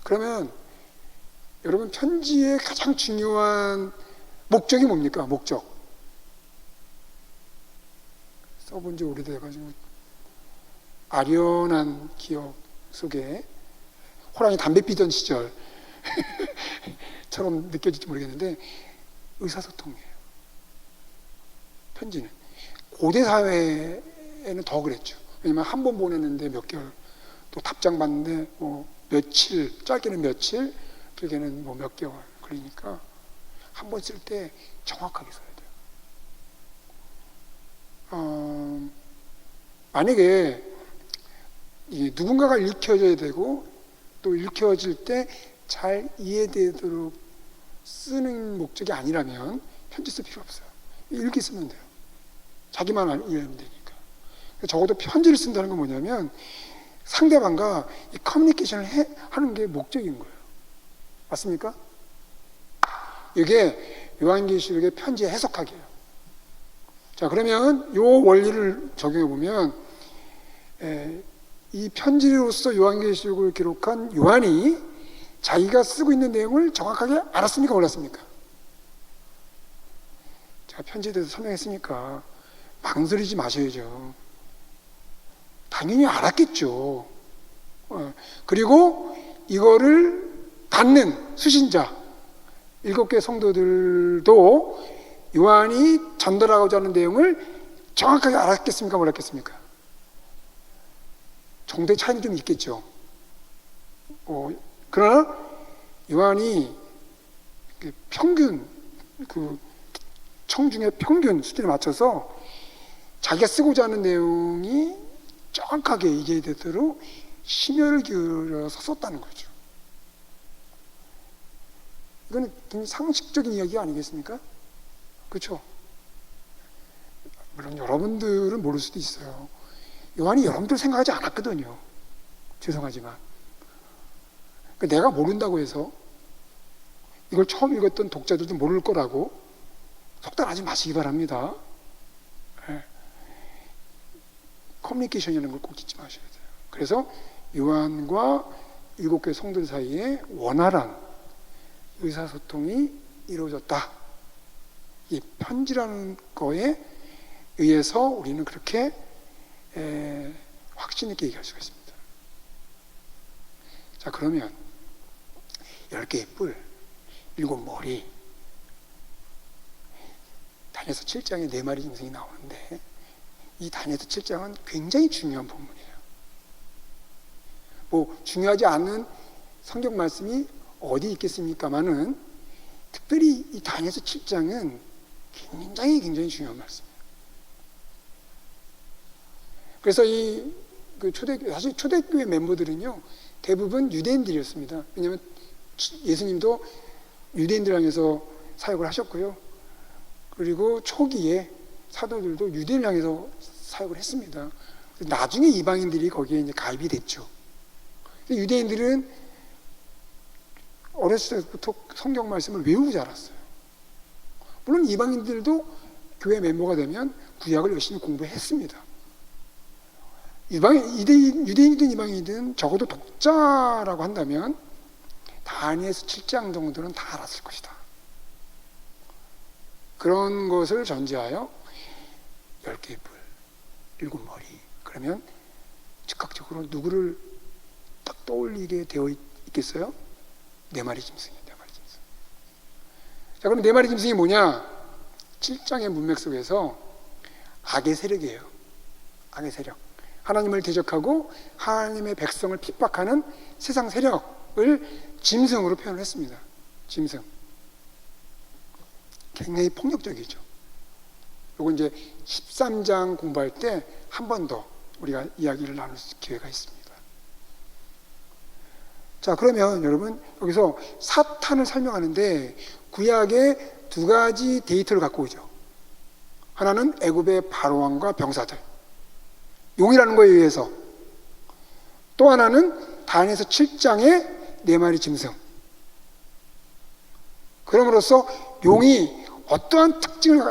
그러면 여러분, 편지의 가장 중요한 목적이 뭡니까? 목적. 써본 지 오래돼가지고 아련한 기억 속에 호랑이 담배 피던 시절처럼 느껴질지 모르겠는데 의사소통이에요. 편지는. 고대 사회에는 더 그랬죠. 왜냐면 한 번 보냈는데 몇 개월, 또 답장 받는데 뭐 며칠, 짧게는 며칠, 길게는 뭐 몇 개월 걸리니까 한 번 쓸 때 정확하게 써야 돼요. 만약에 누군가가 읽혀져야 되고 또 읽혀질 때 잘 이해되도록 쓰는 목적이 아니라면 편지 쓸 필요 없어요. 읽기 쓰면 돼요. 자기만 이해하면 되니까. 적어도 편지를 쓴다는 건 뭐냐면 상대방과 이 커뮤니케이션을 하는 게 목적인 거예요. 맞습니까? 이게 요한계시록의 편지의 해석학이에요. 자, 그러면 요 원리를 적용해 보면 이 편지로서 요한계시록을 기록한 요한이 자기가 쓰고 있는 내용을 정확하게 알았습니까? 몰랐습니까? 제가 편지에 대해서 설명했으니까 망설이지 마셔야죠. 당연히 알았겠죠. 그리고 이거를 받는 수신자 7개 성도들도 요한이 전달하고자 하는 내용을 정확하게 알았겠습니까? 몰랐겠습니까? 정도의 차이는 좀 있겠죠. 그러나 요한이 평균, 그 청중의 평균 수준에 맞춰서 자기가 쓰고자 하는 내용이 정확하게 이해되도록 심혈을 기울여서 썼다는 거죠. 이건 굉장히 상식적인 이야기 아니겠습니까? 그렇죠? 물론 여러분들은 모를 수도 있어요. 요한이 여러분들 생각하지 않았거든요. 죄송하지만. 내가 모른다고 해서 이걸 처음 읽었던 독자들도 모를 거라고 속단하지 마시기 바랍니다. 예. 커뮤니케이션이라는 걸 꼭 잊지 마셔야 돼요. 그래서 요한과 7교회 성도들 사이에 원활한 의사소통이 이루어졌다. 이 편지라는 거에 의해서 우리는 그렇게 확신 있게 얘기할 수가 있습니다. 자, 그러면 10개의 뿔, 7머리, 다니엘서 7장에 4마리 짐승이 나오는데 이 다니엘서 7장은 굉장히 중요한 본문이에요. 뭐 중요하지 않은 성경 말씀이 어디 있겠습니까마는 특별히 이 다니엘서 7장은 굉장히 중요한 말씀이에요. 그래서 사실 초대교회 멤버들은요, 대부분 유대인들이었습니다. 왜냐하면 예수님도 유대인들 향해서 사역을 하셨고요. 그리고 초기에 사도들도 유대인을 향해서 사역을 했습니다. 나중에 이방인들이 거기에 이제 가입이 됐죠. 유대인들은 어렸을 때부터 성경 말씀을 외우고 자랐어요. 물론 이방인들도 교회 멤버가 되면 구약을 열심히 공부했습니다. 유대인이든 이방인이든 적어도 독자라고 한다면 다니엘서 7장 정도는 다 알았을 것이다. 그런 것을 전제하여 10개의 뿔, 7머리. 그러면 즉각적으로 누구를 딱 떠올리게 되어 있겠어요? 4마리 짐승이에요. 4마리 짐승. 자, 그럼 4마리 짐승이 뭐냐? 7장의 문맥 속에서 악의 세력이에요. 악의 세력. 하나님을 대적하고 하나님의 백성을 핍박하는 세상 세력을 짐승으로 표현을 했습니다. 짐승. 굉장히 폭력적이죠. 요거 이제 13장 공부할 때 한 번 더 우리가 이야기를 나눌 기회가 있습니다. 자, 그러면 여러분 여기서 사탄을 설명하는데 구약에 2가지 데이터를 갖고 오죠. 하나는 애굽의 바로왕과 병사들, 용이라는 거에 의해서. 또 하나는 다니엘서 7장의 4마리 짐승. 그럼으로써 용이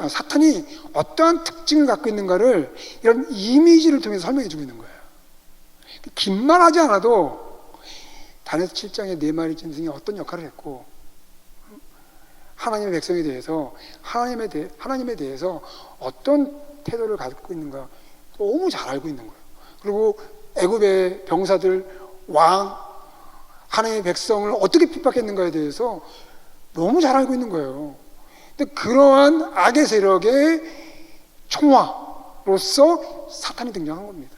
사탄이 어떠한 특징을 갖고 있는가를 이런 이미지를 통해서 설명해 주고 있는 거예요. 긴 말 하지 않아도 다니엘서 7장의 4마리 짐승이 어떤 역할을 했고, 하나님의 백성에 대해서, 하나님에 대해서 어떤 태도를 갖고 있는가 너무 잘 알고 있는 거예요. 그리고 애굽의 병사들, 왕, 하나님의 백성을 어떻게 핍박했는가에 대해서 너무 잘 알고 있는 거예요. 근데 그러한 악의 세력의 총화로서 사탄이 등장한 겁니다.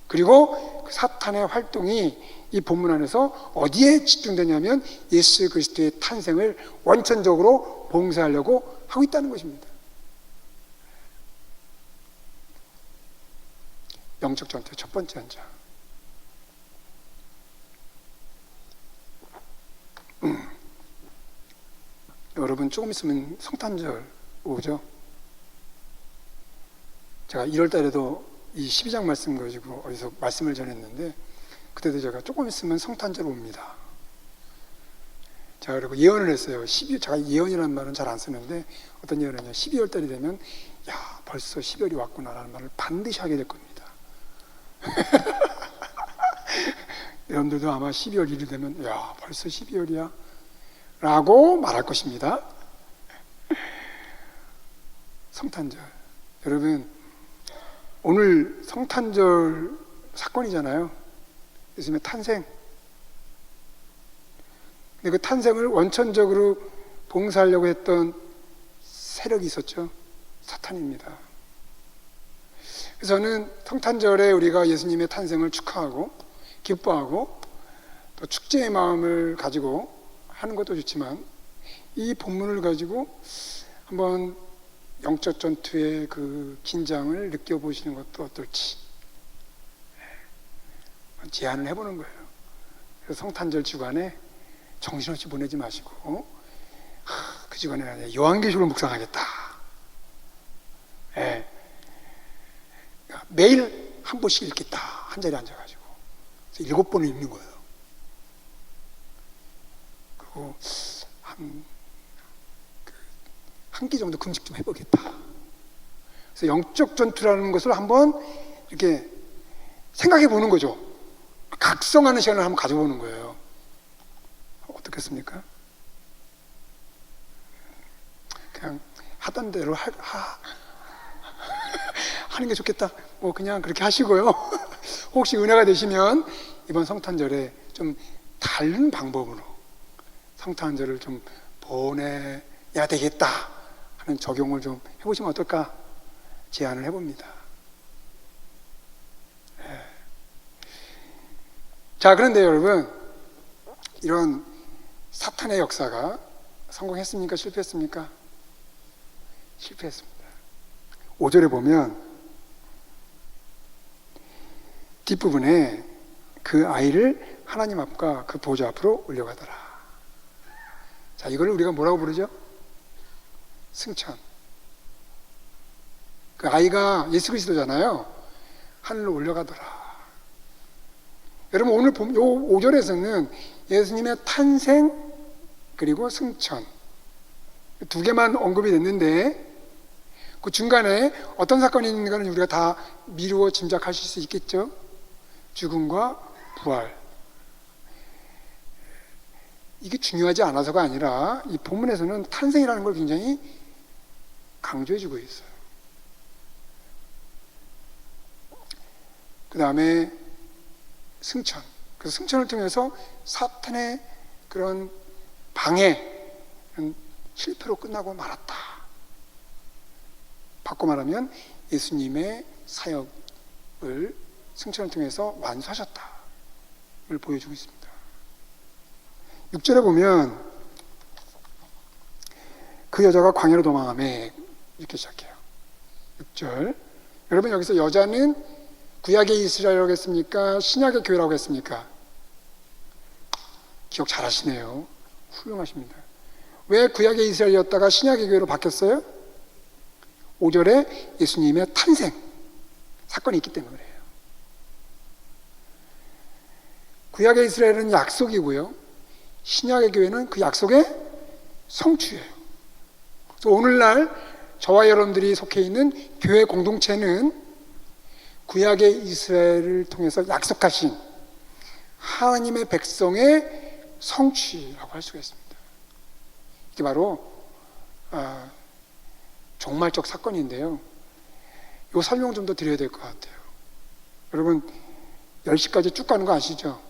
그리고 그 사탄의 활동이 이 본문 안에서 어디에 집중되냐면 예수 그리스도의 탄생을 원천적으로 봉쇄하려고 하고 있다는 것입니다. 영적 전투의 첫 번째 현장. 여러분 조금 있으면 성탄절 오죠. 제가 1월 달에도 이 12장 말씀 가지고 어디서 말씀을 전했는데 그때도 제가 조금 있으면 성탄절 옵니다. 자, 그리고 예언을 했어요. 제가 예언이라는 말은 잘 안 쓰는데 어떤 예언을 했냐, 12월 달이 되면 야, 벌써 12월이 왔구나라는 말을 반드시 하게 될 겁니다. 여러분들도 아마 12월 1일 되면 야, 벌써 12월이야 라고 말할 것입니다. 성탄절. 여러분, 오늘 성탄절 사건이잖아요. 예수님의 탄생. 근데 그 탄생을 원천적으로 봉사하려고 했던 세력이 있었죠. 사탄입니다. 그래서 저는 성탄절에 우리가 예수님의 탄생을 축하하고 기뻐하고 또 축제의 마음을 가지고 하는 것도 좋지만 이 본문을 가지고 한번 영적 전투의 그 긴장을 느껴보시는 것도 어떨지 제안을 해보는 거예요. 그래서 성탄절 주간에 정신없이 보내지 마시고 그 주간에 요한계시록을 묵상하겠다. 예. 매일 한 번씩 읽겠다. 한 자리에 앉아가지고 7번을 읽는 거예요. 그리고 한 끼 정도 금식 좀 해보겠다. 그래서 영적 전투라는 것을 한번 이렇게 생각해 보는 거죠. 각성하는 시간을 한번 가져보는 거예요. 어떻겠습니까? 그냥 하던 대로 하는 게 좋겠다. 뭐 그냥 그렇게 하시고요. 혹시 은혜가 되시면 이번 성탄절에 좀 다른 방법으로 성탄절을 좀 보내야 되겠다 하는 적용을 좀 해보시면 어떨까 제안을 해봅니다. 네. 자, 그런데 여러분, 이런 사탄의 역사가 성공했습니까? 실패했습니까? 실패했습니다. 5절에 보면 뒷부분에 그 아이를 하나님 앞과 그 보좌 앞으로 올려가더라. 자, 이걸 우리가 뭐라고 부르죠? 승천. 그 아이가 예수 그리스도잖아요. 하늘로 올려가더라. 여러분, 오늘 요 5절에서는 예수님의 탄생 그리고 승천 두 개만 언급이 됐는데 그 중간에 어떤 사건이 있는가는 우리가 다 미루어 짐작하실 수 있겠죠? 죽음과 부활. 이게 중요하지 않아서가 아니라 이 본문에서는 탄생이라는 걸 굉장히 강조해주고 있어요. 그 다음에 승천. 그래서 승천을 통해서 사탄의 그런 방해, 실패로 끝나고 말았다. 바꿔 말하면 예수님의 사역을 승천을 통해서 완수하셨다를 보여주고 있습니다. 6절에 보면 그 여자가 광야로 도망하매 이렇게 시작해요. 6절. 여러분, 여기서 여자는 구약의 이스라엘이라고 했습니까? 신약의 교회라고 했습니까? 기억 잘 하시네요. 훌륭하십니다. 왜 구약의 이스라엘이었다가 신약의 교회로 바뀌었어요? 5절에 예수님의 탄생 사건이 있기 때문에 그래요. 구약의 이스라엘은 약속이고요, 신약의 교회는 그 약속의 성취예요. 그래서 오늘날 저와 여러분들이 속해 있는 교회 공동체는 구약의 이스라엘을 통해서 약속하신 하나님의 백성의 성취라고 할 수가 있습니다. 이게 바로 종말적 사건인데요. 이 설명 좀 더 드려야 될 것 같아요. 여러분, 10시까지 쭉 가는 거 아시죠?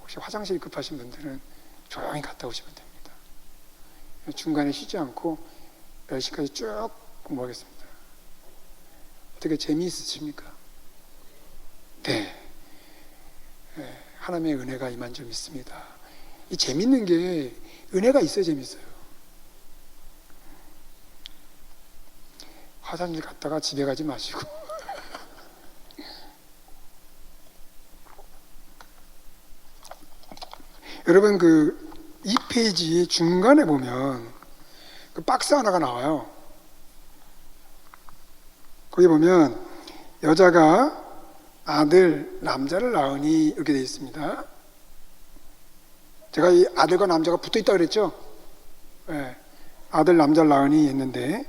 혹시 화장실 급하신 분들은 조용히 갔다 오시면 됩니다. 중간에 쉬지 않고 10시까지 쭉 공부하겠습니다. 어떻게 재미있으십니까? 네. 하나님의 은혜가 임한 점 있습니다. 이 재밌는 게 은혜가 있어야 재밌어요. 화장실 갔다가 집에 가지 마시고 여러분, 그 2페이지 중간에 보면 그 박스 하나가 나와요. 거기 보면 여자가 아들, 남자를 낳으니 이렇게 되어 있습니다. 제가 이 아들과 남자가 붙어 있다 그랬죠? 네. 아들, 남자를 낳으니 했는데,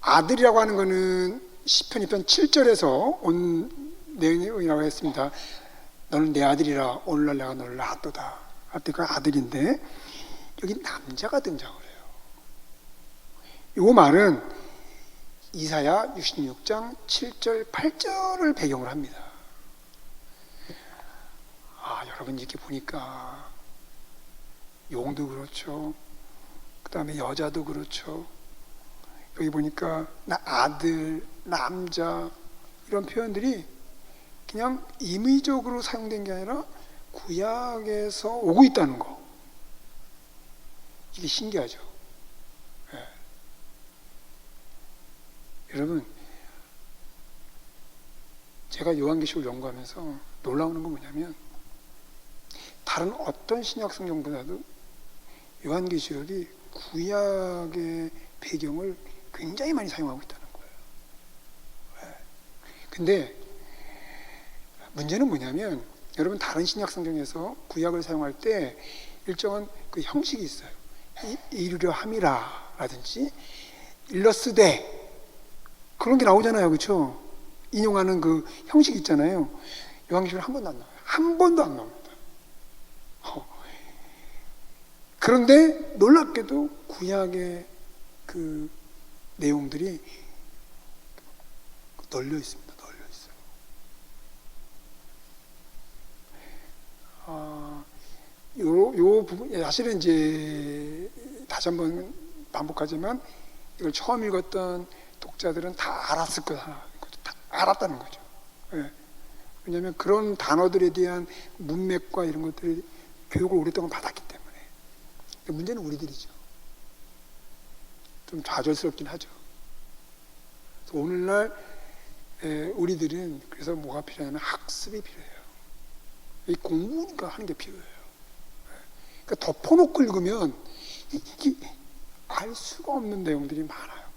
아들이라고 하는 거는 시편 2편 7절에서 온 내용이라고 했습니다. 너는 내 아들이라 오늘날 내가 너를 낳았도다. 그러니까 아들인데 여기 남자가 등장을 해요. 이 말은 이사야 66장 7절 8절을 배경으로 합니다. 여러분, 이렇게 보니까 용도 그렇죠, 그 다음에 여자도 그렇죠, 여기 보니까 아들, 남자 이런 표현들이 그냥 임의적으로 사용된 게 아니라 구약에서 오고 있다는 거, 이게 신기하죠. 네. 여러분, 제가 요한계시록을 연구하면서 놀라우는 건 뭐냐면 다른 어떤 신약 성경보다도 요한계시록이 구약의 배경을 굉장히 많이 사용하고 있다는 거예요. 네. 근데 문제는 뭐냐면, 여러분, 다른 신약 성경에서 구약을 사용할 때 일정한 그 형식이 있어요. 이르려 함이라 라든지 일러스되 그런 게 나오잖아요. 그렇죠? 인용하는 그 형식이 있잖아요. 요한계시록 한 번도 안 나와요. 한 번도 안 나옵니다. 그런데 놀랍게도 구약의 그 내용들이 널려 있습니다. 널려 있어요. 요 부분, 사실은 이제 다시 한번 반복하지만 이걸 처음 읽었던 독자들은 다 알았을 거다. 다 알았다는 거죠. 예. 왜냐하면 그런 단어들에 대한 문맥과 이런 것들이 교육을 오랫동안 받았기 때문에. 문제는 우리들이죠. 좀 좌절스럽긴 하죠. 그래서 오늘날 우리들은 그래서 뭐가 필요하냐면 학습이 필요해요. 이 공부니까 하는 게 필요해요. 그러니까 덮어놓고 읽으면 알 수가 없는 내용들이 많아요.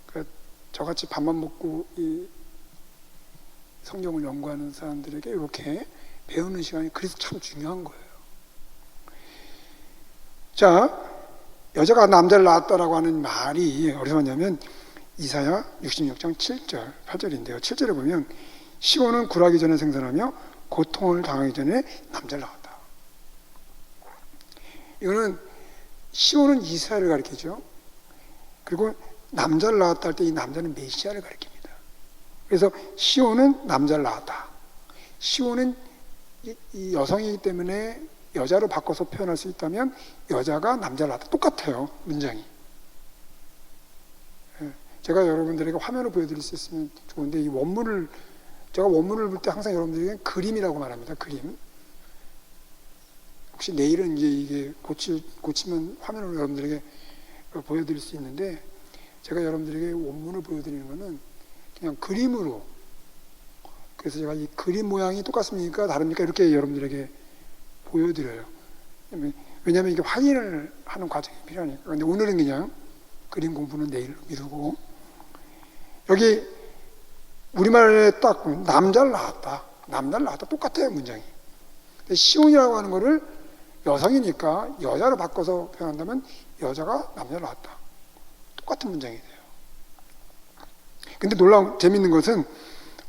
그러니까 저같이 밥만 먹고 이 성경을 연구하는 사람들에게 이렇게 배우는 시간이 그래서 참 중요한 거예요. 자, 여자가 남자를 낳았다라고 하는 말이 어디서 왔냐면 이사야 66장 7절, 8절인데요. 7절에 보면 시온은 굴하기 전에 생산하며 고통을 당하기 전에 남자를 낳았다. 이거는 시온은 이스라엘을 가리키죠. 그리고 남자를 낳았다 할 때 이 남자는 메시아를 가리킵니다. 그래서 시온은 남자를 낳았다. 시온은 이 여성이기 때문에 여자로 바꿔서 표현할 수 있다면 여자가 남자를 낳았다. 똑같아요. 문장이. 제가 여러분들에게 화면을 보여드릴 수 있으면 좋은데 이 원문을 제가 원문을 볼 때 항상 여러분들에게 그림이라고 말합니다. 그림. 혹시 내일은 이제 이게 고치면 화면으로 여러분들에게 보여드릴 수 있는데 제가 여러분들에게 원문을 보여드리는 것은 그냥 그림으로. 그래서 제가 이 그림 모양이 똑같습니까? 다릅니까? 이렇게 여러분들에게 보여드려요. 왜냐하면 이게 확인을 하는 과정이 필요하니까. 그런데 오늘은 그냥 그림 공부는 내일 미루고 여기 우리말에 딱 남자를 낳았다. 남자를 낳았다. 똑같아요, 문장이. 근데 시온이라고 하는 거를 여성이니까 여자로 바꿔서 표현한다면 여자가 남자를 낳았다. 똑같은 문장이 돼요. 근데 재밌는 것은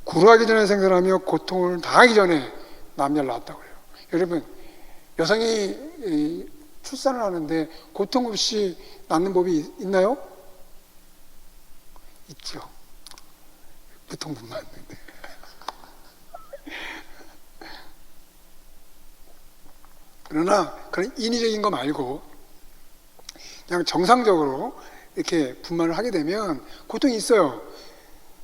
굴하기 전에 생산하며 고통을 당하기 전에 남자를 낳았다고 그래요. 여러분, 여성이 출산을 하는데 고통 없이 낳는 법이 있나요? 있죠. 무통분 맞는데. 그러나 그런 인위적인 거 말고 그냥 정상적으로 이렇게 분만을 하게 되면 고통이 있어요.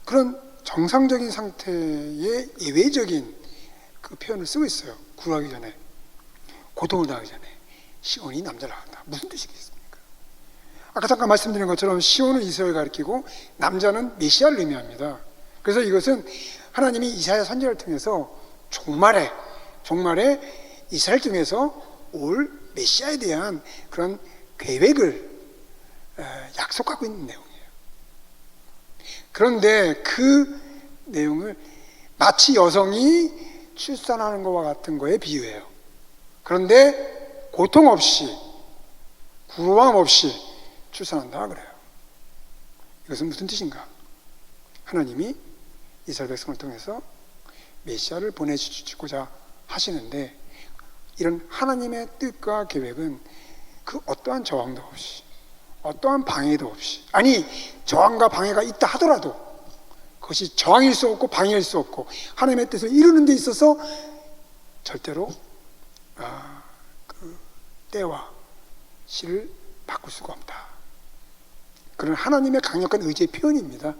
그런 정상적인 상태의 예외적인 그 표현을 쓰고 있어요. 굴하기 전에, 고통을 당하기 전에 시온이 남자를 낳았다. 무슨 뜻이겠습니까? 아까 잠깐 말씀드린 것처럼 시온은 이스라엘을 가리키고 남자는 메시아를 의미합니다. 그래서 이것은 하나님이 이사야 선지자를 통해서 종말에 이스라엘 중에서 올 메시아에 대한 그런 계획을 약속하고 있는 내용이에요. 그런데 그 내용을 마치 여성이 출산하는 것과 같은 거에 비유해요. 그런데 고통 없이, 구루함 없이 출산한다 그래요. 이것은 무슨 뜻인가? 하나님이 이스라엘 백성을 통해서 메시아를 보내주시고자 하시는데 이런 하나님의 뜻과 계획은 그 어떠한 저항도 없이, 어떠한 방해도 없이, 아니 저항과 방해가 있다 하더라도 그것이 저항일 수 없고 방해일 수 없고 하나님의 뜻을 이루는 데 있어서 절대로 그 때와 시를 바꿀 수가 없다. 그런 하나님의 강력한 의지의 표현입니다.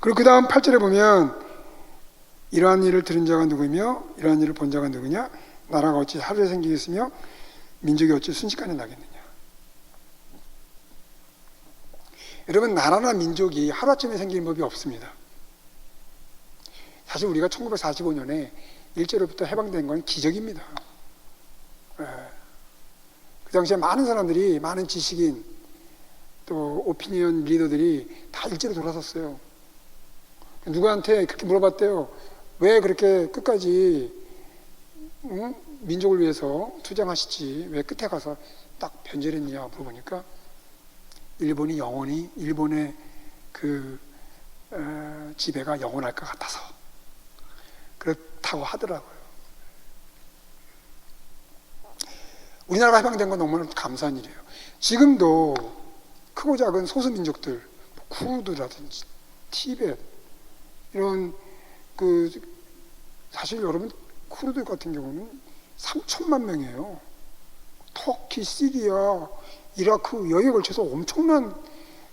그리고 그 다음 8절에 보면 이러한 일을 들은 자가 누구며 이러한 일을 본 자가 누구냐? 나라가 어찌 하루에 생기겠으며 민족이 어찌 순식간에 나겠느냐? 여러분, 나라나 민족이 하루아침에 생기는 법이 없습니다. 사실 우리가 1945년에 일제로부터 해방된 건 기적입니다. 그 당시에 많은 사람들이, 많은 지식인 또 오피니언 리더들이 다 일제로 돌아섰어요. 누구한테 그렇게 물어봤대요. 왜 그렇게 끝까지 응? 민족을 위해서 투쟁하시지 왜 끝에 가서 딱 변절했냐 물어보니까 일본이 영원히 일본의 그 지배가 영원할 것 같아서 그렇다고 하더라고요. 우리나라가 해방된 건 너무나 감사한 일이에요. 지금도 크고 작은 소수민족들, 쿠르드라든지 티베트 이런 그 사실 여러분 쿠르드 같은 경우는 3천만 명이에요. 터키, 시리아, 이라크 여기에 걸쳐서 엄청난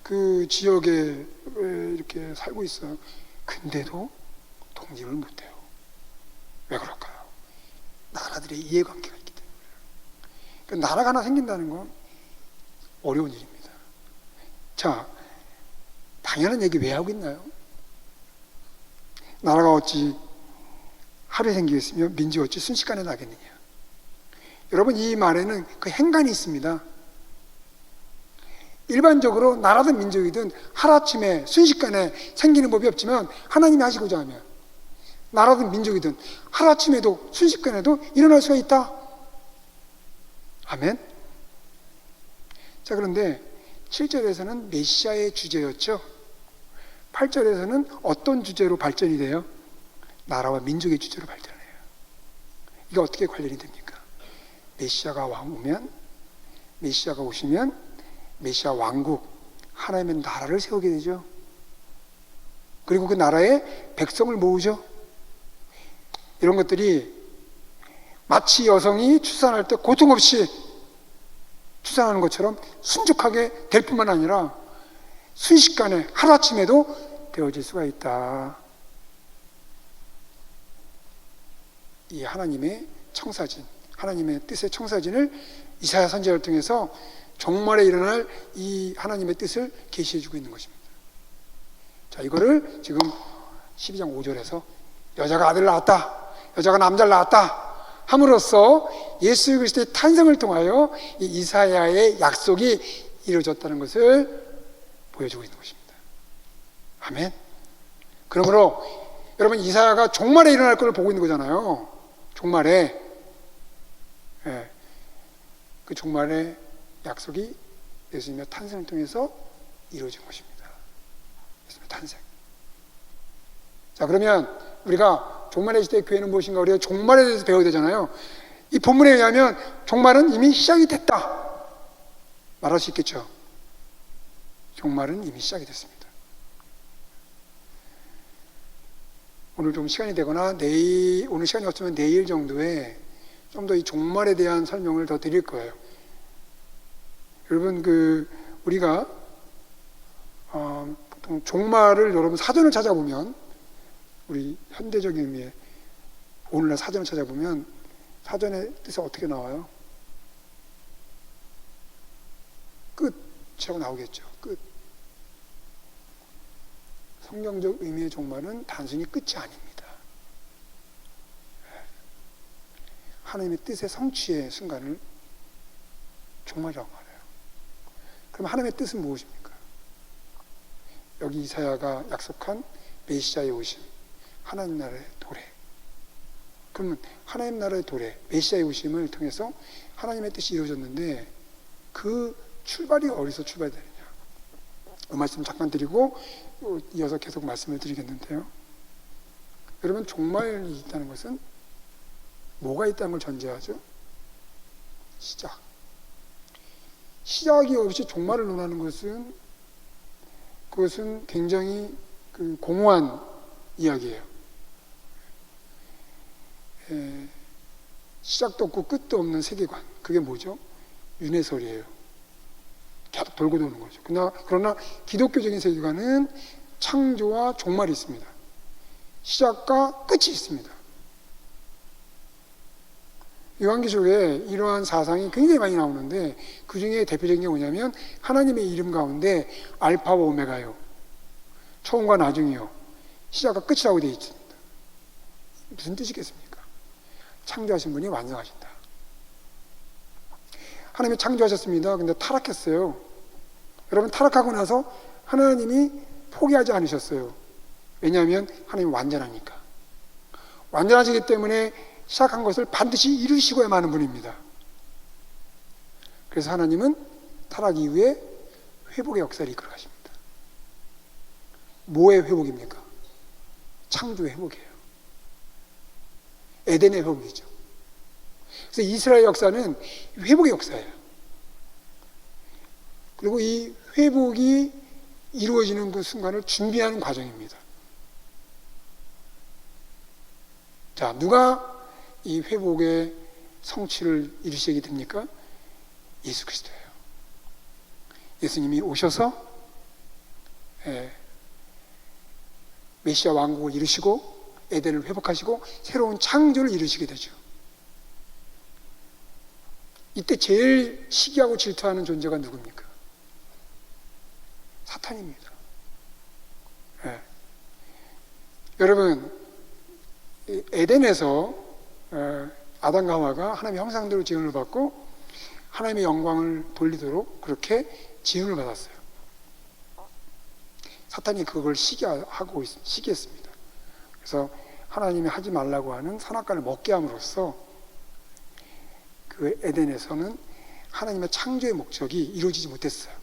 그 지역에 이렇게 살고 있어요. 근데도 독립을 못해요. 왜 그럴까요? 나라들의 이해관계가 있기 때문에. 그러니까 나라가 하나 생긴다는 건 어려운 일입니다. 자, 당연한 얘기 왜 하고 있나요? 나라가 어찌 하루에 생기겠으며 민족이 어찌 순식간에 나겠느냐. 여러분, 이 말에는 그 행간이 있습니다. 일반적으로 나라든 민족이든 하루아침에 순식간에 생기는 법이 없지만 하나님이 하시고자 하면 나라든 민족이든 하루아침에도 순식간에도 일어날 수가 있다. 아멘. 자, 그런데 7절에서는 메시아의 주제였죠. 8절에서는 어떤 주제로 발전이 돼요? 나라와 민족의 주제로 발전해요. 이게 어떻게 관련이 됩니까? 메시아가 오면, 메시아가 오시면 메시아 왕국, 하나님의 나라를 세우게 되죠. 그리고 그 나라에 백성을 모으죠. 이런 것들이 마치 여성이 출산할 때 고통 없이 출산하는 것처럼 순적하게 될 뿐만 아니라 순식간에 하루아침에도 되어질 수가 있다. 이 하나님의 청사진, 하나님의 뜻의 청사진을 이사야 선지자를 통해서 종말에 일어날 이 하나님의 뜻을 계시해주고 있는 것입니다. 자, 이거를 지금 12장 5절에서 여자가 아들을 낳았다, 여자가 남자를 낳았다 함으로써 예수 그리스도의 탄생을 통하여 이 이사야의 약속이 이루어졌다는 것을 보여주고 있는 것입니다. 아멘. 그러므로 여러분, 이사야가 종말에 일어날 것을 보고 있는 거잖아요. 종말에. 예. 그 종말의 약속이 예수님의 탄생을 통해서 이루어진 것입니다. 예수님의 탄생. 자, 그러면 우리가 종말의 시대의 교회는 무엇인가, 우리가 종말에 대해서 배워야 되잖아요. 이 본문에 의하면 종말은 이미 시작이 됐다 말할 수 있겠죠. 종말은 이미 시작이 됐습니다. 오늘 좀 시간이 되거나 오늘 시간이 없으면 내일 정도에 좀 더 이 종말에 대한 설명을 더 드릴 거예요. 여러분, 우리가 보통 종말을 여러분 사전을 찾아보면, 우리 현대적인 의미의 오늘날 사전을 찾아보면 사전의 뜻이 어떻게 나와요? 끝이라고 나오겠죠. 끝. 성경적 의미의 종말은 단순히 끝이 아닙니다. 하나님의 뜻의 성취의 순간을 종말이라고 말해요. 그럼 하나님의 뜻은 무엇입니까? 여기 이사야가 약속한 메시아의 오심, 하나님 나라의 도래. 그러면 하나님 나라의 도래, 메시아의 오심을 통해서 하나님의 뜻이 이루어졌는데 그 출발이 어디서 출발이 되느냐? 그 말씀 잠깐 드리고 이어서 계속 말씀을 드리겠는데요. 여러분, 종말이 있다는 것은 뭐가 있다는 걸 전제하죠? 시작. 시작이 없이 종말을 논하는 것은, 그것은 굉장히 공허한 이야기예요. 시작도 없고 끝도 없는 세계관, 그게 뭐죠? 윤회설이에요. 계속 돌고 도는 거죠. 그러나 기독교적인 세계관은 창조와 종말이 있습니다. 시작과 끝이 있습니다. 요한계시록에 이러한 사상이 굉장히 많이 나오는데, 그 중에 대표적인 게 뭐냐면 하나님의 이름 가운데 알파와 오메가요, 처음과 나중이요, 시작과 끝이라고 되어 있습니다. 무슨 뜻이겠습니까? 창조하신 분이 완성하신다. 하나님이 창조하셨습니다. 근데 타락했어요. 여러분, 타락하고 나서 하나님이 포기하지 않으셨어요. 왜냐하면 하나님이 완전하니까. 완전하시기 때문에 시작한 것을 반드시 이루시고야 마는 분입니다. 그래서 하나님은 타락 이후에 회복의 역사를 이끌어 가십니다. 뭐의 회복입니까? 창조의 회복이에요. 에덴의 회복이죠. 그래서 이스라엘 역사는 회복의 역사예요. 그리고 이 회복이 이루어지는 그 순간을 준비하는 과정입니다. 자, 누가 이 회복의 성취를 이루시게 됩니까? 예수 그리스도예요. 예수님이 오셔서 메시아 왕국을 이루시고 에덴을 회복하시고 새로운 창조를 이루시게 되죠. 이때 제일 시기하고 질투하는 존재가 누굽니까? 사탄입니다. 여러분, 에덴에서 아담과 하와가 하나님의 형상대로 지음을 받고 하나님의 영광을 돌리도록 그렇게 지음을 받았어요. 사탄이 그걸 시기했습니다. 그래서 하나님이 하지 말라고 하는 선악과를 먹게 함으로써 그 에덴에서는 하나님의 창조의 목적이 이루어지지 못했어요.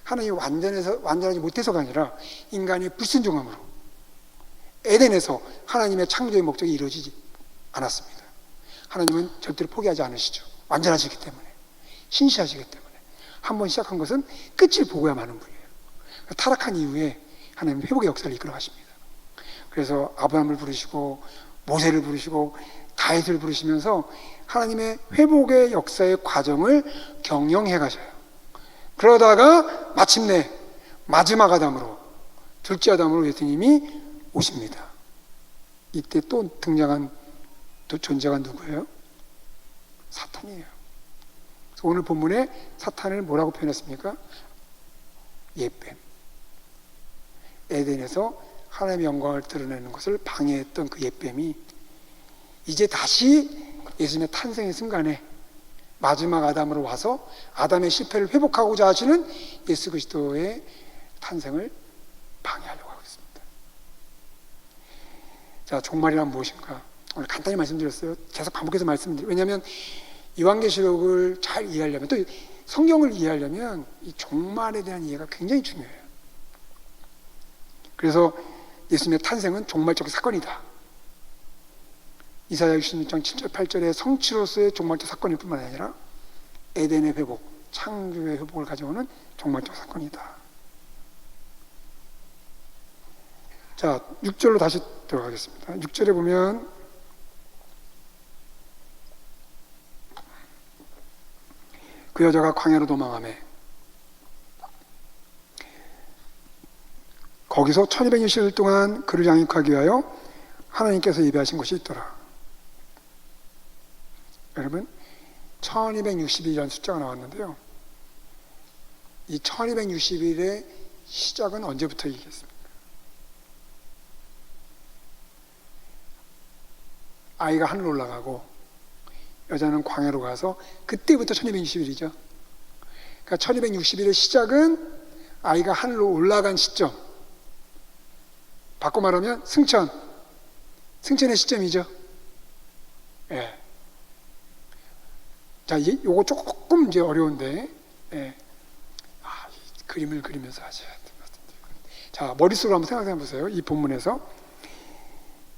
하나님이 완전하지 못해서가 아니라 인간이 불순종함으로 에덴에서 하나님의 창조의 목적이 이루어지지 않았습니다. 하나님은 절대로 포기하지 않으시죠. 완전하시기 때문에, 신실하시기 때문에 한번 시작한 것은 끝을 보고야 마는 분이에요. 타락한 이후에 하나님은 회복의 역사를 이끌어 가십니다. 그래서 아브라함을 부르시고 모세를 부르시고 다윗을 부르시면서 하나님의 회복의 역사의 과정을 경영해 가셔요. 그러다가 마침내 마지막 아담으로, 둘째 아담으로 예수님이 오십니다. 이때 또 등장한 존재가 누구예요? 사탄이에요. 그래서 오늘 본문에 사탄을 뭐라고 표현했습니까? 옛뱀. 에덴에서 하나님의 영광을 드러내는 것을 방해했던 그 옛뱀이 이제 다시 예수님의 탄생의 순간에 마지막 아담으로 와서 아담의 실패를 회복하고자 하시는 예수 그리스도의 탄생을 방해하려고 하고 있습니다. 자, 종말이란 무엇인가? 오늘 간단히 말씀드렸어요. 계속 반복해서 말씀드려요. 왜냐하면 요한계시록을 잘 이해하려면, 또 성경을 이해하려면 이 종말에 대한 이해가 굉장히 중요해요. 그래서 예수님의 탄생은 종말적 사건이다. 이사야 66장 7절 8절의 성취로서의 종말적 사건일 뿐만 아니라 에덴의 회복, 창조의 회복을 가져오는 종말적 사건이다. 자, 6절로 다시 들어가겠습니다. 6절에 보면 그 여자가 광야로 도망하매 거기서 1260일 동안 그를 양육하기 위하여 하나님께서 예배하신 것이 있더라. 여러분, 1260일이라는 숫자가 나왔는데요. 이 1260일의 시작은 언제부터 얘기했습니까? 아이가 하늘로 올라가고 여자는 광야로 가서 그때부터 1260일이죠. 그러니까 1260일의 시작은 아이가 하늘로 올라간 시점. 바꿔 말하면 승천의 시점이죠. 예. 자, 요거 조금 이제 어려운데, 예. 그림을 그리면서 하셔야 돼요. 자, 머릿속으로 한번 생각해 보세요. 이 본문에서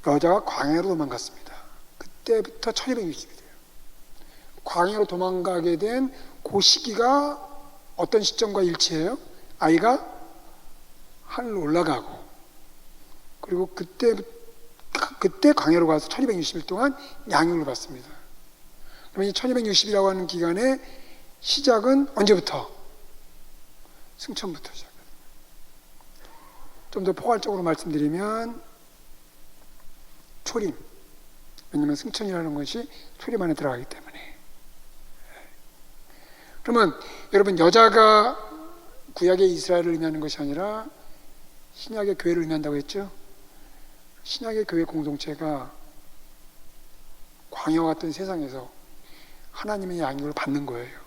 여자가 광야로 도망갔습니다. 그때부터 1260일이에요. 광야로 도망가게 된 그 시기가 어떤 시점과 일치해요? 아이가 하늘로 올라가고, 그리고 그때 광야로 가서 1260일 동안 양육을 받습니다. 그러면 이 1260이라고 하는 기간의 시작은 언제부터? 승천부터 시작합니다. 좀 더 포괄적으로 말씀드리면 초림. 왜냐하면 승천이라는 것이 초림 안에 들어가기 때문에. 그러면 여러분, 여자가 구약의 이스라엘을 의미하는 것이 아니라 신약의 교회를 의미한다고 했죠? 신약의 교회 공동체가 광야와 같은 세상에서 하나님의 양육을 받는 거예요.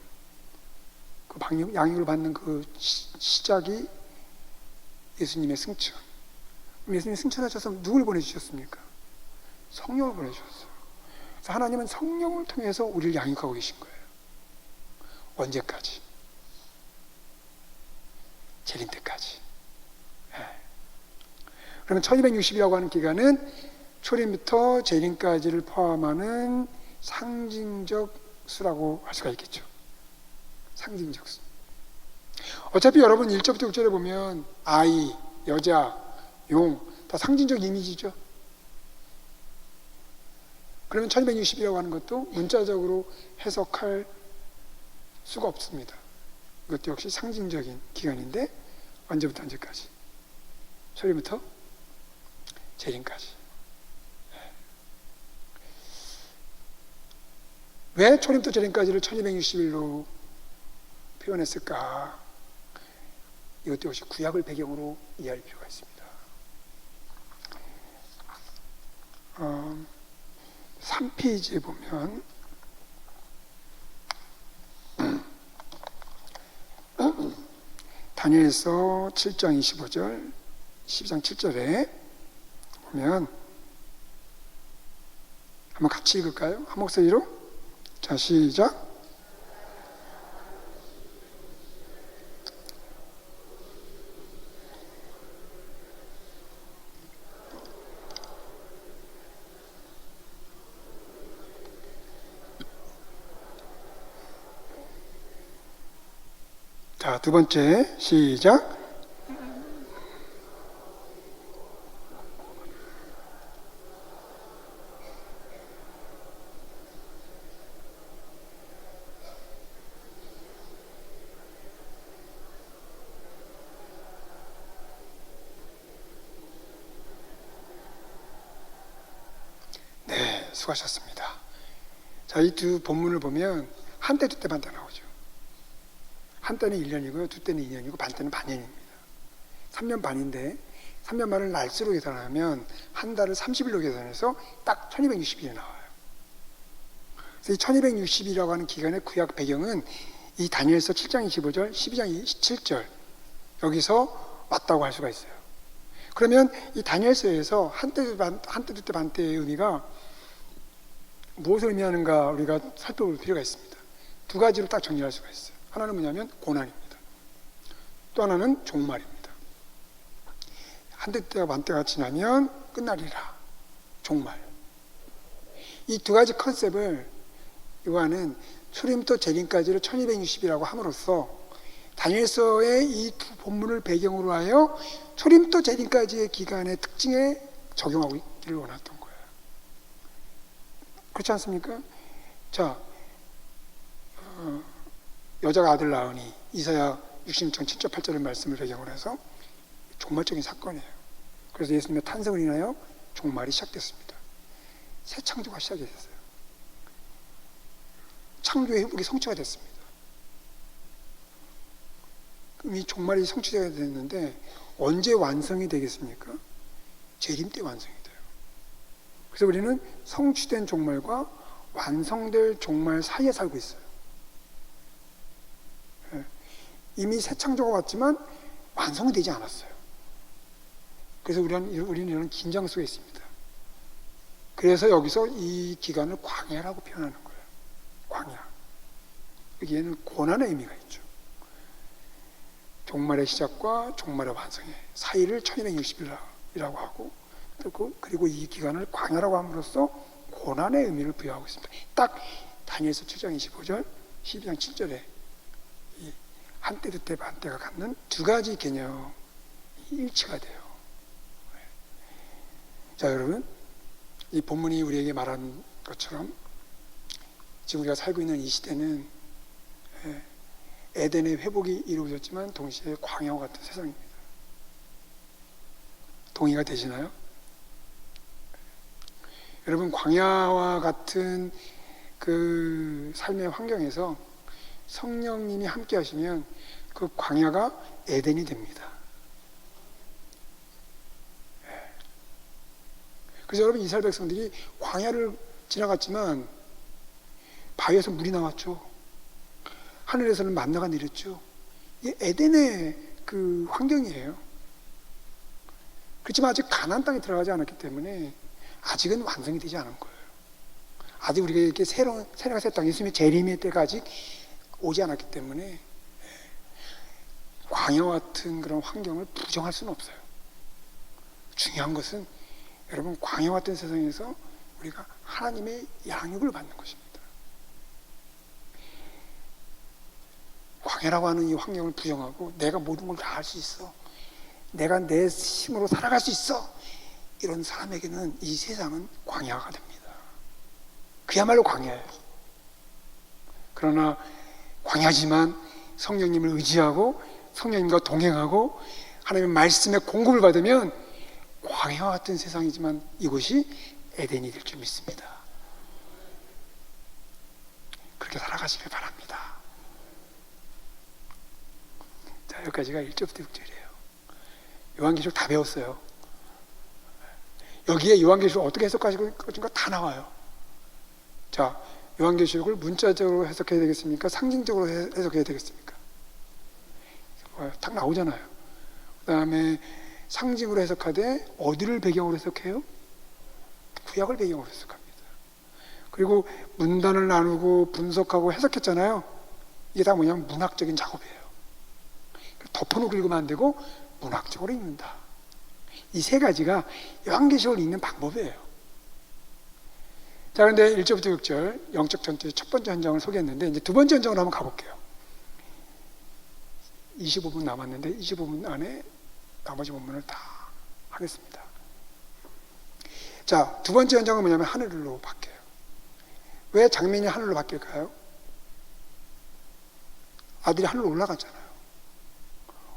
그 양육을 받는 그 시작이 예수님의 승천. 예수님이 승천하셔서 누굴 보내주셨습니까? 성령을 보내주셨어요. 그래서 하나님은 성령을 통해서 우리를 양육하고 계신 거예요. 언제까지? 재림 때까지. 그러면 1260이라고 하는 기간은 초림부터 재림까지를 포함하는 상징적 수라고 할 수가 있겠죠. 상징적 수. 어차피 여러분 1절부터 6절에 보면 아이, 여자, 용 다 상징적 이미지죠. 그러면 1260이라고 하는 것도 문자적으로 해석할 수가 없습니다. 이것도 역시 상징적인 기간인데 언제부터 언제까지? 초림부터 재림까지. 왜 초림부터 재림까지를 1260일로 표현했을까? 이것도 역시 구약을 배경으로 이해할 필요가 있습니다. 3페이지에 보면 다니엘서 7장 25절, 12장 7절에 보면 한번 같이 읽을까요? 한 목소리로? 자, 시작. 자, 두 번째, 시작. 네, 수고하셨습니다. 자, 이 두 본문을 보면 한때, 두때, 반때 나오죠. 한때는 1년이고요. 두때는 2년이고 반때는 반년입니다. 3년 반인데 3년 반을 날수로 계산하면 한 달을 30일로 계산해서 딱 1260일이 나와요. 그래서 이 1260이라고 하는 기간의 구약 배경은 이 다니엘서 7장 25절, 12장 27절 여기서 왔다고 할 수가 있어요. 그러면 이 다니엘서에서 한때, 두때, 반때의 의미가 무엇을 의미하는가 우리가 살펴볼 필요가 있습니다. 두 가지로 딱 정리할 수가 있어요. 하나는 뭐냐면 고난입니다. 또 하나는 종말입니다. 한때 때와 반때가 지나면 끝나리라. 종말. 이 두 가지 컨셉을 요한은 초림부터 재림까지를 1260이라고 함으로써 다니엘서의 이 두 본문을 배경으로 하여 초림부터 재림까지의 기간의 특징에 적용하고 있기를 원했던 거예요. 그렇지 않습니까? 자, 여자가 아들 낳으니 이사야 66장 7절 8절의 말씀을 배경으로 해서 종말적인 사건이에요. 그래서 예수님의 탄생을 인하여 종말이 시작됐습니다. 새 창조가 시작이 됐어요. 창조의 회복이 성취가 됐습니다. 그럼 이 종말이 성취가 됐는데 언제 완성이 되겠습니까? 재림 때 완성이 돼요. 그래서 우리는 성취된 종말과 완성될 종말 사이에 살고 있어요. 이미 새 창조가 왔지만 완성이 되지 않았어요. 그래서 우리는 이런 긴장 속에 있습니다. 그래서 여기서 이 기간을 광야라고 표현하는 거예요. 광야. 여기에는 고난의 의미가 있죠. 종말의 시작과 종말의 완성의 사이를 1260일이라고 하고 그리고 이 기간을 광야라고 함으로써 고난의 의미를 부여하고 있습니다. 딱 다니엘서 7장 25절, 12장 7절에 한때, 두때, 반때가 갖는 두 가지 개념이 일치가 돼요. 자, 여러분, 이 본문이 우리에게 말한 것처럼 지금 우리가 살고 있는 이 시대는 에덴의 회복이 이루어졌지만 동시에 광야와 같은 세상입니다. 동의가 되시나요? 여러분, 광야와 같은 그 삶의 환경에서 성령님이 함께 하시면 그 광야가 에덴이 됩니다. 그래서 여러분, 이스라엘 백성들이 광야를 지나갔지만 바위에서 물이 나왔죠. 하늘에서는 만나가 내렸죠. 이게 에덴의 그 환경이에요. 그렇지만 아직 가나안 땅에 들어가지 않았기 때문에 아직은 완성이 되지 않은 거예요. 아직 우리가 이렇게 새로운 새로운 새 땅, 예수님의 재림의 때가 아직 오지 않았기 때문에 광야와 같은 그런 환경을 부정할 수는 없어요. 중요한 것은 여러분, 광야 같은 세상에서 우리가 하나님의 양육을 받는 것입니다. 광야라고 하는 이 환경을 부정하고 내가 모든 걸 다 할 수 있어, 내가 내 힘으로 살아갈 수 있어, 이런 사람에게는 이 세상은 광야가 됩니다. 그야말로 광야예요. 그러나 광야지만 성령님을 의지하고 성령님과 동행하고 하나님의 말씀의 공급을 받으면 광야와 같은 세상이지만 이곳이 에덴이 될 줄 믿습니다. 그렇게 살아가시길 바랍니다. 자, 여기까지가 1절부터 6절이에요. 요한계시록 다 배웠어요. 여기에 요한계시록 어떻게 해석하시고 것인가 다 나와요. 자, 요한계시록을 문자적으로 해석해야 되겠습니까? 상징적으로 해석해야 되겠습니까? 딱 나오잖아요. 그 다음에 상징으로 해석하되 어디를 배경으로 해석해요? 구약을 배경으로 해석합니다. 그리고 문단을 나누고 분석하고 해석했잖아요. 이게 다 뭐냐면 문학적인 작업이에요. 덮어놓고 읽으면 안 되고 문학적으로 읽는다. 이 세 가지가 요한계시록을 읽는 방법이에요. 자, 그런데 1절부터 6절 영적 전투의 첫 번째 현장을 소개했는데 이제 두 번째 현장으로 한번 가볼게요. 25분 남았는데 25분 안에 나머지 본문을 다 하겠습니다. 자, 두 번째 현장은 뭐냐면 하늘로 바뀌어요. 왜 장면이 하늘로 바뀔까요? 아들이 하늘로 올라갔잖아요.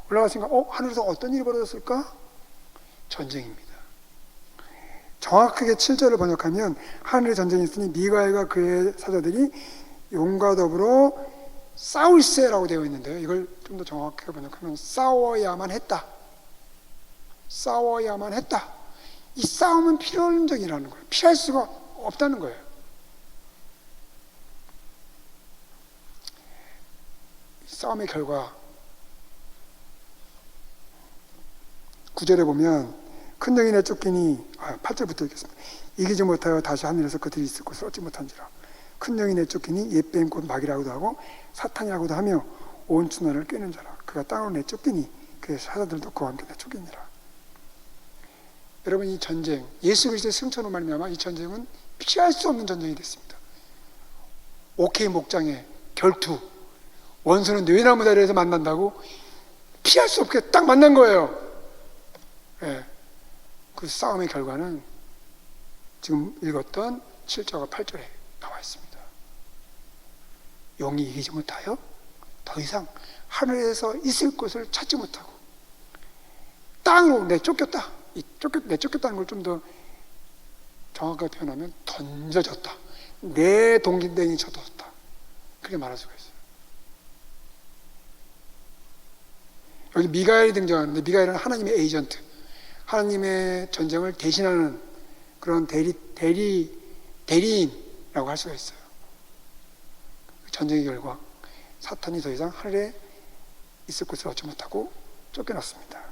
올라갔으니까 하늘에서 어떤 일이 벌어졌을까? 전쟁입니다. 정확하게 7절을 번역하면 하늘에 전쟁이 있으니 미가엘과 그의 사자들이 용과 더불어 싸울세라고 되어 있는데요. 이걸 좀 더 정확하게 번역하면 싸워야만 했다. 싸워야만 했다. 이 싸움은 필연적이라는 거예요. 피할 수가 없다는 거예요. 싸움의 결과 9절에 보면 큰 영이 내쫓기니 8절부터 읽겠습니다. 이기지 못하여 다시 하늘에서 그들이 있을 곳을 얻지 못한지라. 큰 영이 내쫓기니 옛뱀 곧 마귀라고도 하고 사탄이라고도 하며 온 천하를 꿰는 자라. 그가 땅으로 내쫓기니 그의 사자들도 그와 함께 내쫓기니라. 여러분, 이 전쟁, 예수 그리스도의 승천으로 말미암아 이 전쟁은 피할 수 없는 전쟁이 됐습니다. 오케이 목장의 결투, 원수는 뇌나무 다리에서 만난다고 피할 수 없게 딱 만난 거예요. 네. 그 싸움의 결과는 지금 읽었던 7절과 8절에 나와 있습니다. 용이 이기지 못하여 더 이상 하늘에서 있을 곳을 찾지 못하고 땅으로 내쫓겼다. 내쫓겼다는 걸 좀 더 정확하게 표현하면 던져졌다. 내 동기땡이 쳐졌다. 그렇게 말할 수가 있어요. 여기 미가엘이 등장하는데 미가엘은 하나님의 에이전트, 하나님의 전쟁을 대신하는 그런 대리인이라고 할 수가 있어요. 전쟁의 결과 사탄이 더 이상 하늘에 있을 곳을 얻지 못하고 쫓겨났습니다.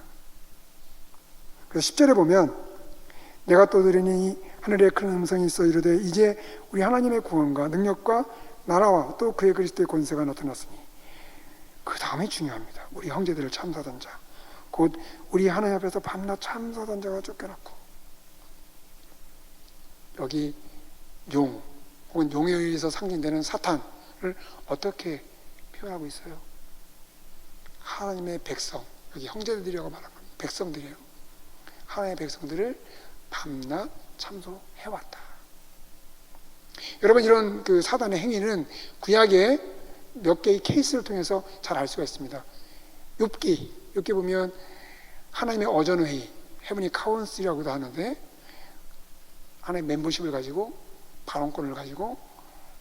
그래서 10절에 보면 내가 또 들으니 하늘에 큰 음성이 있어 이르되 이제 우리 하나님의 구원과 능력과 나라와 또 그의 그리스도의 권세가 나타났으니, 그 다음이 중요합니다. 우리 형제들을 참사하던 자, 곧 우리 하나님 앞에서 밤낮 참사하던 자가 쫓겨났고, 여기 용 혹은 용에 의해서 상징되는 사탄을 어떻게 표현하고 있어요? 하나님의 백성, 여기 형제들이라고 말하는 백성들이에요. 하나님의 백성들을 밤낮 참소해왔다. 여러분, 이런 그 사단의 행위는 구약의 몇 개의 케이스를 통해서 잘 알 수가 있습니다. 욥기 보면 하나님의 어전회의, 헤브니 카운슬이라고도 하는데, 하나님의 멤버십을 가지고 발언권을 가지고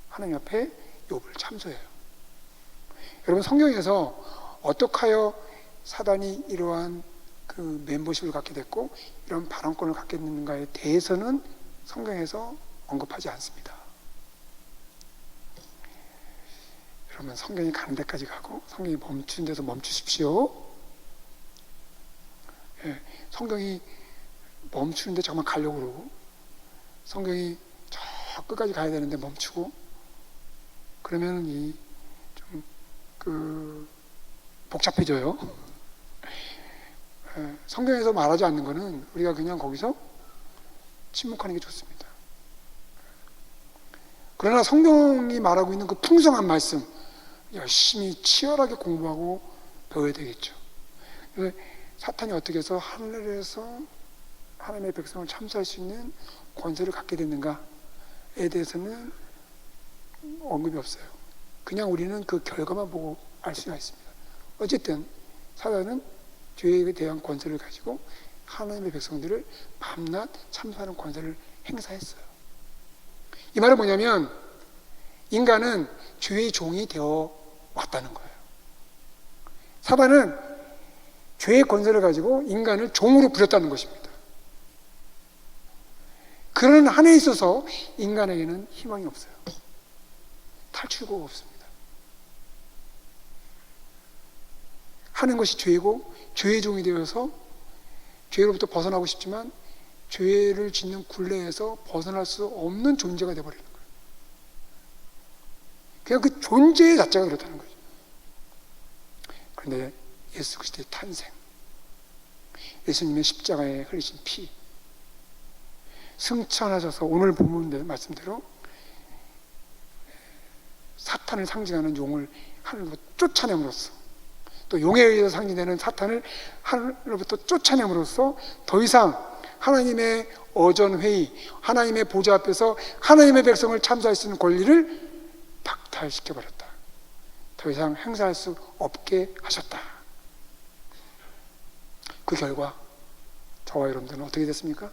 하나님 앞에 욥을 참소해요. 여러분, 성경에서 어떻게 하여 사단이 이러한 그 멤버십을 갖게 됐고 이런 발언권을 갖게 됐는가에 대해서는 성경에서 언급하지 않습니다. 여러분, 성경이 가는 데까지 가고 성경이 멈추는 데서 멈추십시오. 예, 성경이 멈추는데 잠깐만 가려고 그러고 성경이 저 저 끝까지 가야 되는데 멈추고 그러면 복잡해져요. 성경에서 말하지 않는 거는 우리가 그냥 거기서 침묵하는 게 좋습니다. 그러나 성경이 말하고 있는 그 풍성한 말씀 열심히 치열하게 공부하고 배워야 되겠죠. 그래서 사탄이 어떻게 해서 하늘에서 하나님의 백성을 참수할 수 있는 권세를 갖게 됐는가에 대해서는 언급이 없어요. 그냥 우리는 그 결과만 보고 알 수가 있습니다. 어쨌든 사단은 죄에 대한 권세를 가지고 하나님의 백성들을 밤낮 참수하는 권세를 행사했어요. 이 말은 뭐냐면 인간은 죄의 종이 되어 왔다는 거예요. 사단은 죄의 권세를 가지고 인간을 종으로 부렸다는 것입니다. 그런 한에 있어서 인간에게는 희망이 없어요. 탈출구가 없습니다. 하는 것이 죄이고 죄의 종이 되어서 죄로부터 벗어나고 싶지만 죄를 짓는 굴레에서 벗어날 수 없는 존재가 되어버리는 거예요. 그냥 그 존재 자체가 그렇다는 거죠. 그런데 예수 그리스도의 탄생, 예수님의 십자가에 흘리신 피, 승천하셔서 오늘 본문 말씀대로 사탄을 상징하는 용을 하늘로 쫓아냄으로써 또 용에 의해서 상징되는 사탄을 하늘로부터 쫓아냄으로써 더 이상 하나님의 어전회의, 하나님의 보좌 앞에서 하나님의 백성을 참수할 수 있는 권리를 박탈시켜버렸다. 더 이상 행사할 수 없게 하셨다. 그 결과 저와 여러분들은 어떻게 됐습니까?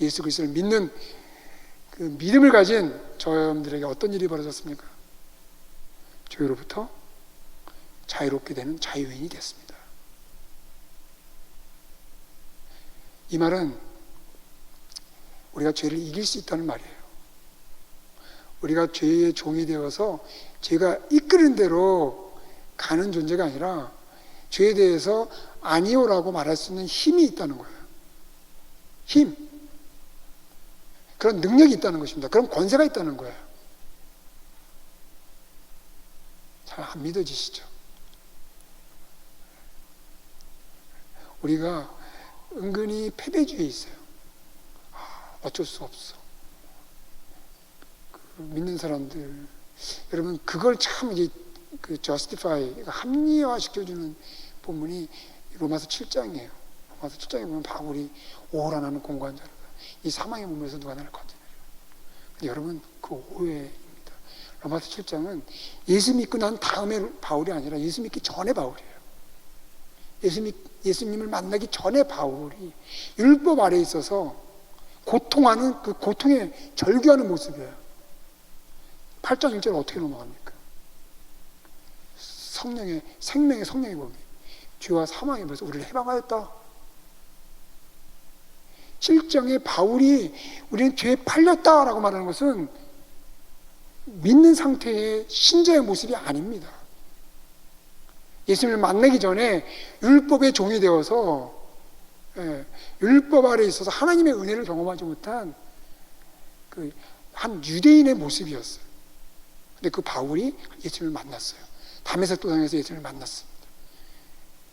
예수 그리스도를 믿는 그 믿음을 가진 저와 여러분들에게 어떤 일이 벌어졌습니까? 죄로부터 자유롭게 되는 자유인이 됐습니다. 이 말은 우리가 죄를 이길 수 있다는 말이에요. 우리가 죄의 종이 되어서 죄가 이끄는 대로 가는 존재가 아니라 죄에 대해서 아니오라고 말할 수 있는 힘이 있다는 거예요. 힘. 그런 능력이 있다는 것입니다. 그런 권세가 있다는 거예요. 잘 안 믿어지시죠? 우리가 은근히 패배주의에 있어요. 어쩔 수 없어. 믿는 사람들, 여러분 그걸 참 이제 justify, 합리화시켜주는 본문이 로마서 7장이에요. 로마서 7장에 보면 바울이 오호라 나는 공고한 자로다. 이 사망의 몸에서 누가 나를 건져내려. 근데 여러분 그 오해입니다. 로마서 7장은 예수 믿고 난 다음에 바울이 아니라 예수 믿기 전에 바울이에요. 예수님을 만나기 전에 바울이 율법 아래에 있어서 고통하는 그 고통에 절규하는 모습이에요. 8장 1절 어떻게 넘어갑니까? 생명의 성령의 법이 죄와 사망의 법에서 우리를 해방하였다. 7장에 바울이 우리는 죄에 팔렸다라고 말하는 것은 믿는 상태의 신자의 모습이 아닙니다. 예수님을 만나기 전에 율법의 종이 되어서 율법 아래에 있어서 하나님의 은혜를 경험하지 못한 한 유대인의 모습이었어요. 근데 그 바울이 예수님을 만났어요. 다메섹 도상에서 예수님을 만났습니다.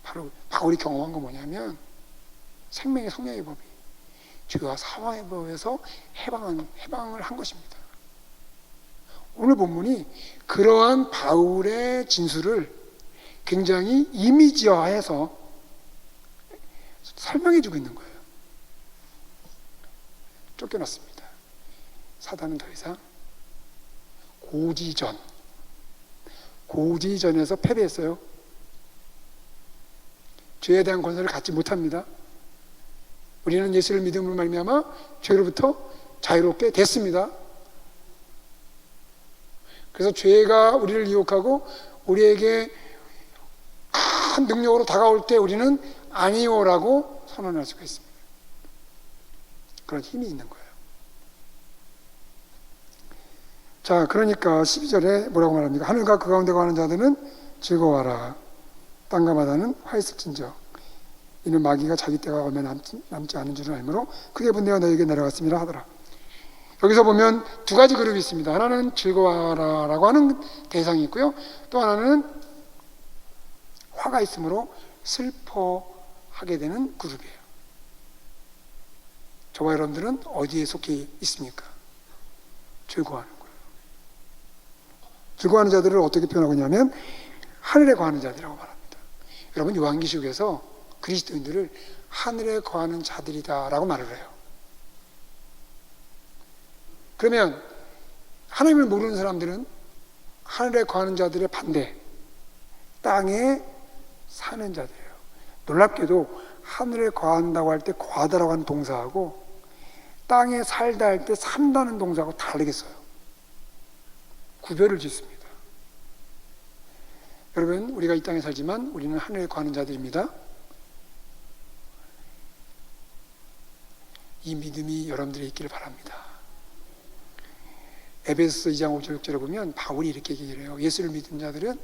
바로 바울이 경험한 건 뭐냐면 생명의 성령의 법이 죄와 사망의 법에서 해방을 한 것입니다. 오늘 본문이 그러한 바울의 진술을 굉장히 이미지화해서 설명해주고 있는 거예요. 쫓겨났습니다. 사단은 더 이상 고지전에서 패배했어요. 죄에 대한 권세를 갖지 못합니다. 우리는 예수를 믿음으로 말미암아 죄로부터 자유롭게 됐습니다. 그래서 죄가 우리를 유혹하고 우리에게 큰 능력으로 다가올 때 우리는 아니오라고 선언할 수가 있습니다. 그런 힘이 있는 거예요. 자, 그러니까 12절에 뭐라고 말합니까? 하늘과 그 가운데 거하는 자들은 즐거워하라. 땅과 바다는 화했을진저 이는 마귀가 자기 때가 얼마 남지 않은 줄을 알므로 크게 분내어 너에게 내려갔음이라 하더라. 여기서 보면 두 가지 그룹이 있습니다. 하나는 즐거워하라라고 하는 대상이 있고요. 또 하나는 화가 있으므로 슬퍼하게 되는 그룹이에요. 저와 여러분들은 어디에 속해 있습니까? 즐거워하는 거예요. 즐거워하는 자들을 어떻게 표현하고 있냐면 하늘에 거하는 자들이라고 말합니다. 여러분, 요한계시록에서 그리스도인들을 하늘에 거하는 자들이다 라고 말을 해요. 그러면 하나님을 모르는 사람들은 하늘에 거하는 자들의 반대, 땅에 사는 자들이에요. 놀랍게도 하늘에 거한다고 할 때 거하다라고 하는 동사하고 땅에 살다 할 때 산다는 동사하고 다르게 써요. 구별을 짓습니다. 여러분, 우리가 이 땅에 살지만 우리는 하늘에 거하는 자들입니다. 이 믿음이 여러분들이 있기를 바랍니다. 에베소서 2장 5절 6절에 보면 바울이 이렇게 얘기를 해요. 예수를 믿은 자들은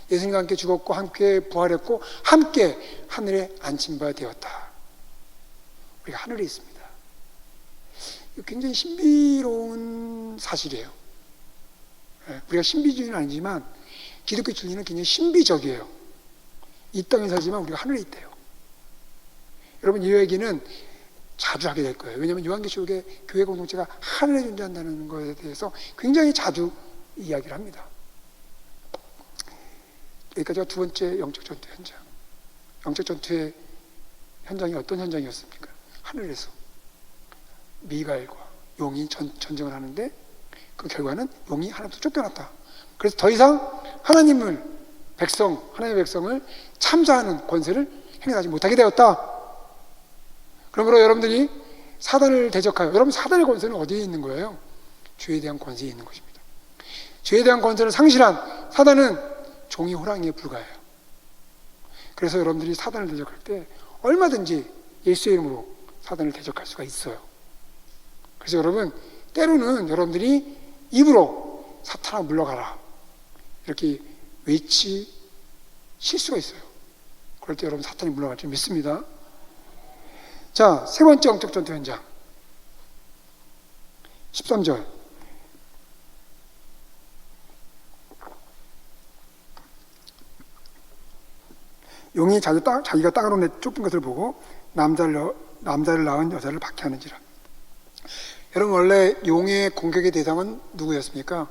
예수님과 함께 죽었고 함께 부활했고 함께 하늘에 안친 바 되었다. 우리가 하늘에 있습니다. 굉장히 신비로운 사실이에요. 우리가 신비주의는 아니지만 기독교 진리는 굉장히 신비적이에요. 이 땅에 살지만 우리가 하늘에 있대요. 여러분, 이 얘기는 자주 하게 될 거예요. 왜냐하면 요한계시록에 교회 공동체가 하늘에 존재한다는 것에 대해서 굉장히 자주 이야기를 합니다. 여기까지가 두 번째 영적 전투 현장. 영적 전투의 현장이 어떤 현장이었습니까? 하늘에서 미가엘과 용이 전쟁을 하는데 그 결과는 용이 하나님부터 쫓겨났다. 그래서 더 이상 하나님의 백성을 참사하는 권세를 행하지 못하게 되었다. 그러므로 여러분들이 사단을 대적하여, 여러분 사단의 권세는 어디에 있는 거예요? 죄에 대한 권세에 있는 것입니다. 죄에 대한 권세를 상실한 사단은 종이 호랑이에 불과해요. 그래서 여러분들이 사단을 대적할 때 얼마든지 예수의 이름으로 사단을 대적할 수가 있어요. 그래서 여러분, 때로는 여러분들이 입으로 사탄아 물러가라 이렇게 외치실 수가 있어요. 그럴 때 여러분 사탄이 물러갈 줄 믿습니다. 자, 세 번째 영적 전투 현장 13절. 용이 자기가 땅으로 내쫓긴 것을 보고 남자를 낳은 여자를 박해하는지라. 여러분, 원래 용의 공격의 대상은 누구였습니까?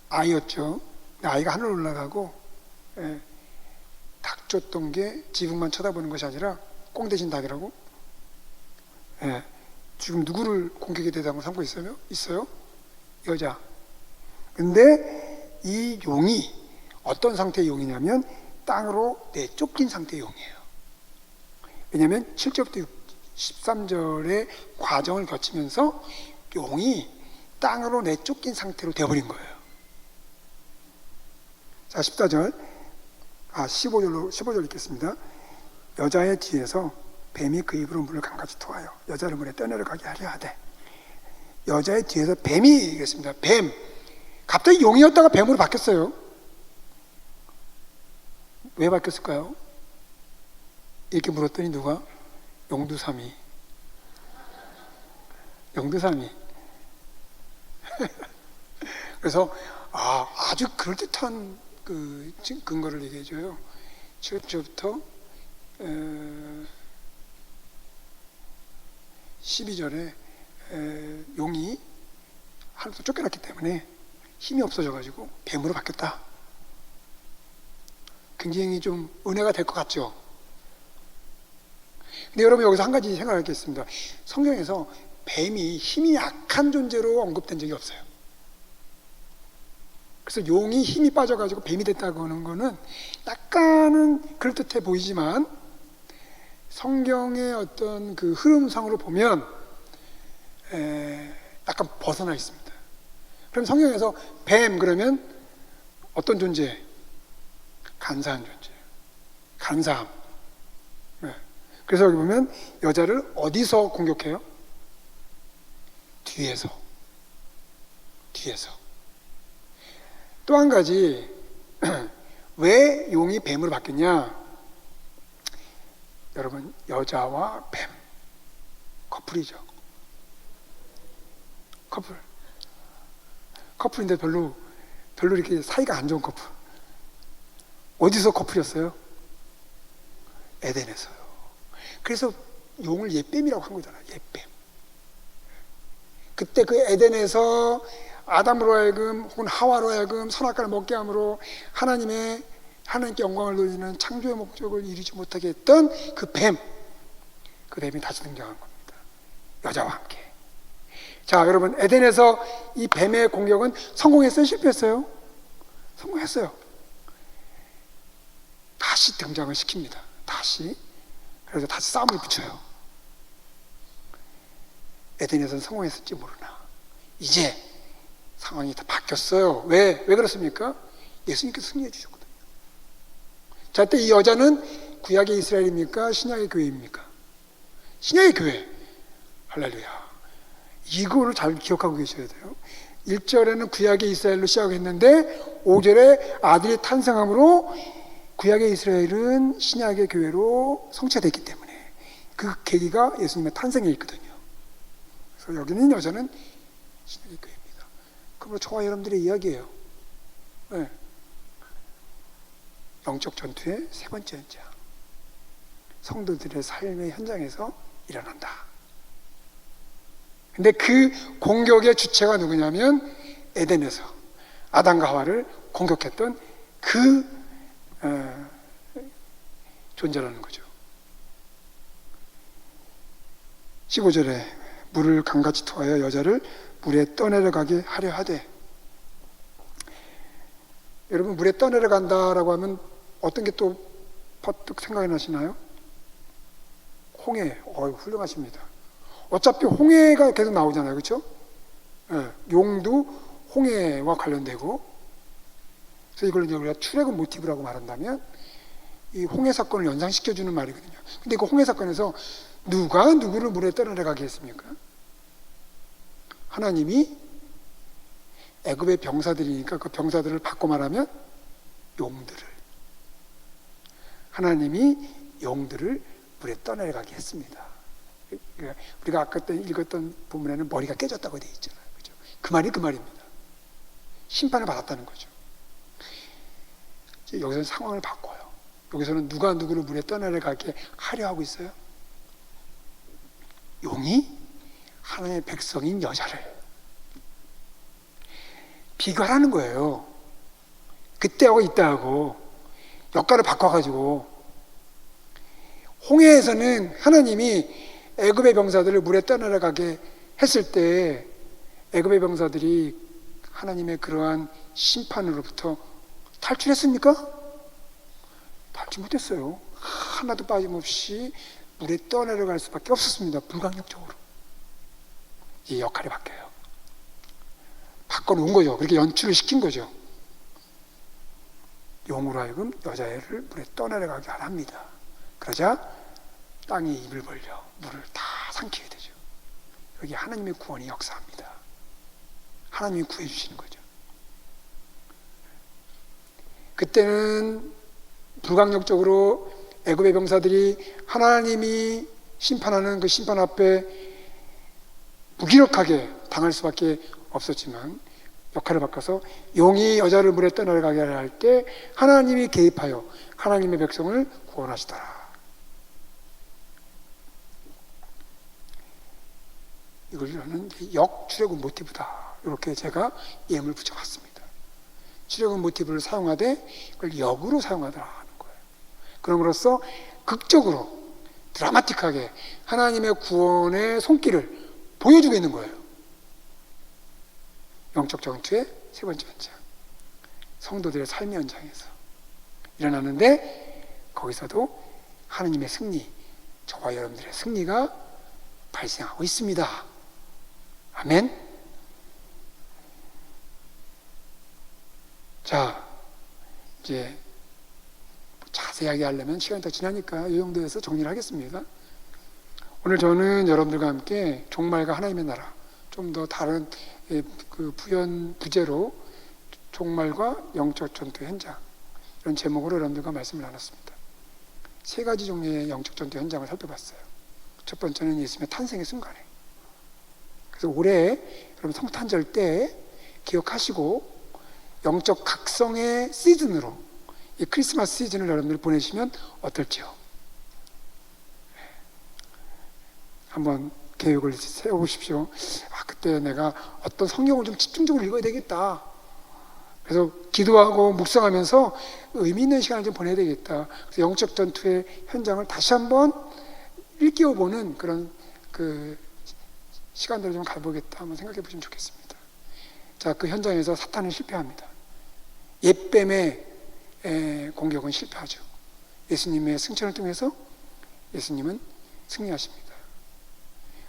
아이였죠. 아이가 하늘 올라가고 닥쳤던 게 지붕만 쳐다보는 것이 아니라 꽁 대신 닭이라고. 지금 누구를 공격의 대상으로 삼고 있어요? 여자. 근데 이 용이 어떤 상태의 용이냐면 땅으로 내쫓긴 상태의 용이에요. 왜냐하면 7절부터 13절의 과정을 거치면서 용이 땅으로 내쫓긴 상태로 되어버린 거예요. 자, 15절 읽겠습니다. 여자의 뒤에서 뱀이 그 입으로 물을 강같이 토하여 여자를 물에 떠내려가게 하려 하되. 여자의 뒤에서 뱀이 얘기했습니다. 뱀. 갑자기 용이었다가 뱀으로 바뀌었어요. 왜 바뀌었을까요? 이렇게 물었더니 누가? 용두삼이. 그래서 아주 그럴듯한 그 근거를 얘기해줘요. 7절부터 12절에 용이 하늘부터 쫓겨났기 때문에 힘이 없어져가지고 뱀으로 바뀌었다. 굉장히 좀 은혜가 될 것 같죠? 근데 여러분, 여기서 한 가지 생각하겠습니다. 성경에서 뱀이 힘이 약한 존재로 언급된 적이 없어요. 그래서 용이 힘이 빠져가지고 뱀이 됐다고 하는 거는 약간은 그럴듯해 보이지만 성경의 어떤 그 흐름상으로 보면 약간 벗어나 있습니다. 그럼 성경에서 뱀 그러면 어떤 존재? 간사한 존재. 간사함. 그래서 여기 보면 여자를 어디서 공격해요? 뒤에서. 또 한 가지, 왜 용이 뱀으로 바뀌었냐? 여러분, 여자와 뱀 커플이죠. 커플인데 별로 이렇게 사이가 안 좋은 커플. 어디서 커플이었어요? 에덴에서요. 그래서 용을 옛뱀이라고 한 거잖아요. 옛뱀. 그때 그 에덴에서 아담으로 하여금 혹은 하와로 하여금 선악과를 먹게 함으로 하나님께 영광을 돌리는 창조의 목적을 이루지 못하게 했던 그 뱀이 다시 등장한 겁니다. 여자와 함께. 자, 여러분, 에덴에서 이 뱀의 공격은 성공했어요? 실패했어요? 성공했어요. 다시 등장을 시킵니다. 그래서 다시 싸움을 붙여요. 에덴에서는 성공했을지 모르나 이제 상황이 다 바뀌었어요. 왜 그렇습니까? 예수님께서 승리해 주셨거든요. 자, 그때 이 여자는 구약의 이스라엘입니까? 신약의 교회입니까? 신약의 교회. 할렐루야. 이거를 잘 기억하고 계셔야 돼요. 1절에는 구약의 이스라엘로 시작했는데 5절에 아들이 탄생함으로 구약의 이스라엘은 신약의 교회로 성취됐기 때문에 그 계기가 예수님의 탄생에 있거든요. 그래서 여기는 여자는 신약의 교회입니다. 그러므로 저와 여러분들의 이야기예요. 네. 영적 전투의 세 번째 현장. 성도들의 삶의 현장에서 일어난다. 근데 그 공격의 주체가 누구냐면 에덴에서 아담과 하와를 공격했던 그 존재라는 거죠. 15절에 물을 강같이 토하여 여자를 물에 떠내려가게 하려 하되. 여러분, 물에 떠내려간다라고 하면 어떤 게 또 퍼뜩 생각이 나시나요? 홍해. 훌륭하십니다. 어차피 홍해가 계속 나오잖아요. 그렇죠? 네, 용도 홍해와 관련되고, 그래서 이걸 이제 우리가 출애굽 모티브라고 말한다면 이 홍해 사건을 연상시켜주는 말이거든요. 근데 그 홍해 사건에서 누가 누구를 물에 떠내려가게 했습니까? 하나님이 애굽의 병사들이니까 그 병사들을 바꿔 말하면 용들을, 하나님이 용들을 물에 떠내려가게 했습니다. 우리가 아까 읽었던 본문에는 머리가 깨졌다고 되어 있잖아요. 그죠? 그 말이 그 말입니다. 심판을 받았다는 거죠. 여기서는 상황을 바꿔요. 여기서는 누가 누구를 물에 떠내려가게 하려 하고 있어요? 용이 하나님의 백성인 여자를 비교하라는 거예요. 그때하고 이때하고 역할을 바꿔가지고. 홍해에서는 하나님이 애굽의 병사들을 물에 떠내려가게 했을 때 애굽의 병사들이 하나님의 그러한 심판으로부터 탈출했습니까? 탈출 못했어요. 하나도 빠짐없이 물에 떠내려갈 수밖에 없었습니다. 불가항력적으로. 이 역할이 바뀌어요. 바꿔놓은 거죠. 그렇게 연출을 시킨 거죠. 용으로 하여금 여자애를 물에 떠내려가게 합니다. 그러자 땅이 입을 벌려 물을 다 삼키게 되죠. 여기 하나님의 구원이 역사합니다. 하나님이 구해주시는 거죠. 그때는 불강력적으로 애굽의 병사들이 하나님이 심판하는 그 심판 앞에 무기력하게 당할 수밖에 없었지만 역할을 바꿔서 용이 여자를 물에 떠내려가게 할 때 하나님이 개입하여 하나님의 백성을 구원하시더라. 이걸 저는 역출애굽 모티브다. 이렇게 제가 예문을 붙여봤습니다. 출애굽 모티브를 사용하되 그걸 역으로 사용하더라 하는 거예요. 그럼으로써 극적으로 드라마틱하게 하나님의 구원의 손길을 보여주고 있는 거예요. 영적 전투의 세 번째 현장, 성도들의 삶의 현장에서 일어나는데 거기서도 하나님의 승리, 저와 여러분들의 승리가 발생하고 있습니다. 아멘. 자, 이제 자세하게 하려면 시간이 더 지나니까 이 정도에서 정리를 하겠습니다. 오늘 저는 여러분들과 함께 종말과 하나님의 나라, 좀 더 다른 그 부제로 종말과 영적 전투 현장, 이런 제목으로 여러분들과 말씀을 나눴습니다. 세 가지 종류의 영적 전투 현장을 살펴봤어요. 첫 번째는 예수님의 탄생의 순간에 그래서 올해 여러분 성탄절 때 기억하시고 영적 각성의 시즌으로 이 크리스마스 시즌을 여러분들 보내시면 어떨지요? 한번 계획을 세워보십시오. 그때 내가 어떤 성경을 좀 집중적으로 읽어야 되겠다. 그래서 기도하고 묵상하면서 의미 있는 시간을 좀 보내야 되겠다. 그래서 영적 전투의 현장을 다시 한번 일깨워보는 그런 시간들을 좀 가보겠다 한번 생각해 보시면 좋겠습니다. 자, 그 현장에서 사탄은 실패합니다. 옛뱀의 공격은 실패하죠. 예수님의 승천을 통해서 예수님은 승리하십니다.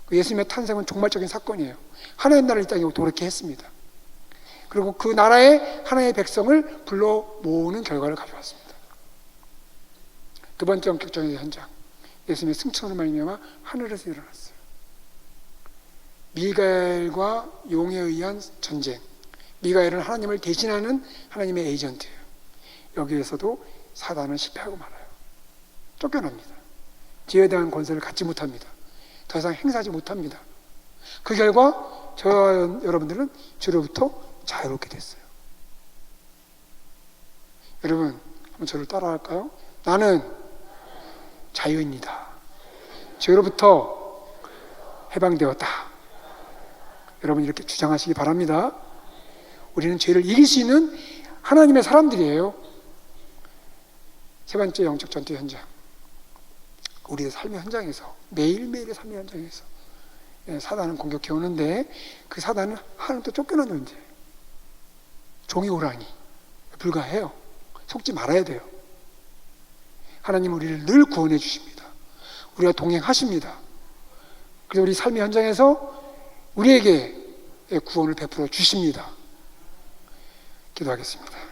그 예수님의 탄생은 종말적인 사건이에요. 하나님 나라를 이 땅에 도래케 했습니다. 그리고 그 나라의 하나의 백성을 불러 모으는 결과를 가져왔습니다. 두 번째 영적적인 현장, 예수님의 승천으로 말미암아 하늘에서 일어났어요. 미가엘과 용에 의한 전쟁. 미가엘은 하나님을 대신하는 하나님의 에이전트예요. 여기에서도 사단은 실패하고 말아요. 쫓겨납니다. 죄에 대한 권세를 갖지 못합니다. 더 이상 행사하지 못합니다. 그 결과 저와 여러분들은 죄로부터 자유롭게 됐어요. 여러분, 한번 저를 따라할까요? 나는 자유입니다. 죄로부터 해방되었다. 여러분 이렇게 주장하시기 바랍니다. 우리는 죄를 이길 수 있는 하나님의 사람들이에요. 세 번째 영적 전투 현장, 우리의 삶의 현장에서, 매일매일의 삶의 현장에서 사단은 공격해 오는데 그 사단은 하나님부터 쫓겨난 존재, 종이 호랑이 불과해요. 속지 말아야 돼요. 하나님은 우리를 늘 구원해 주십니다. 우리가 동행하십니다. 그래서 우리 삶의 현장에서 우리에게 구원을 베풀어 주십니다. 기도하겠습니다.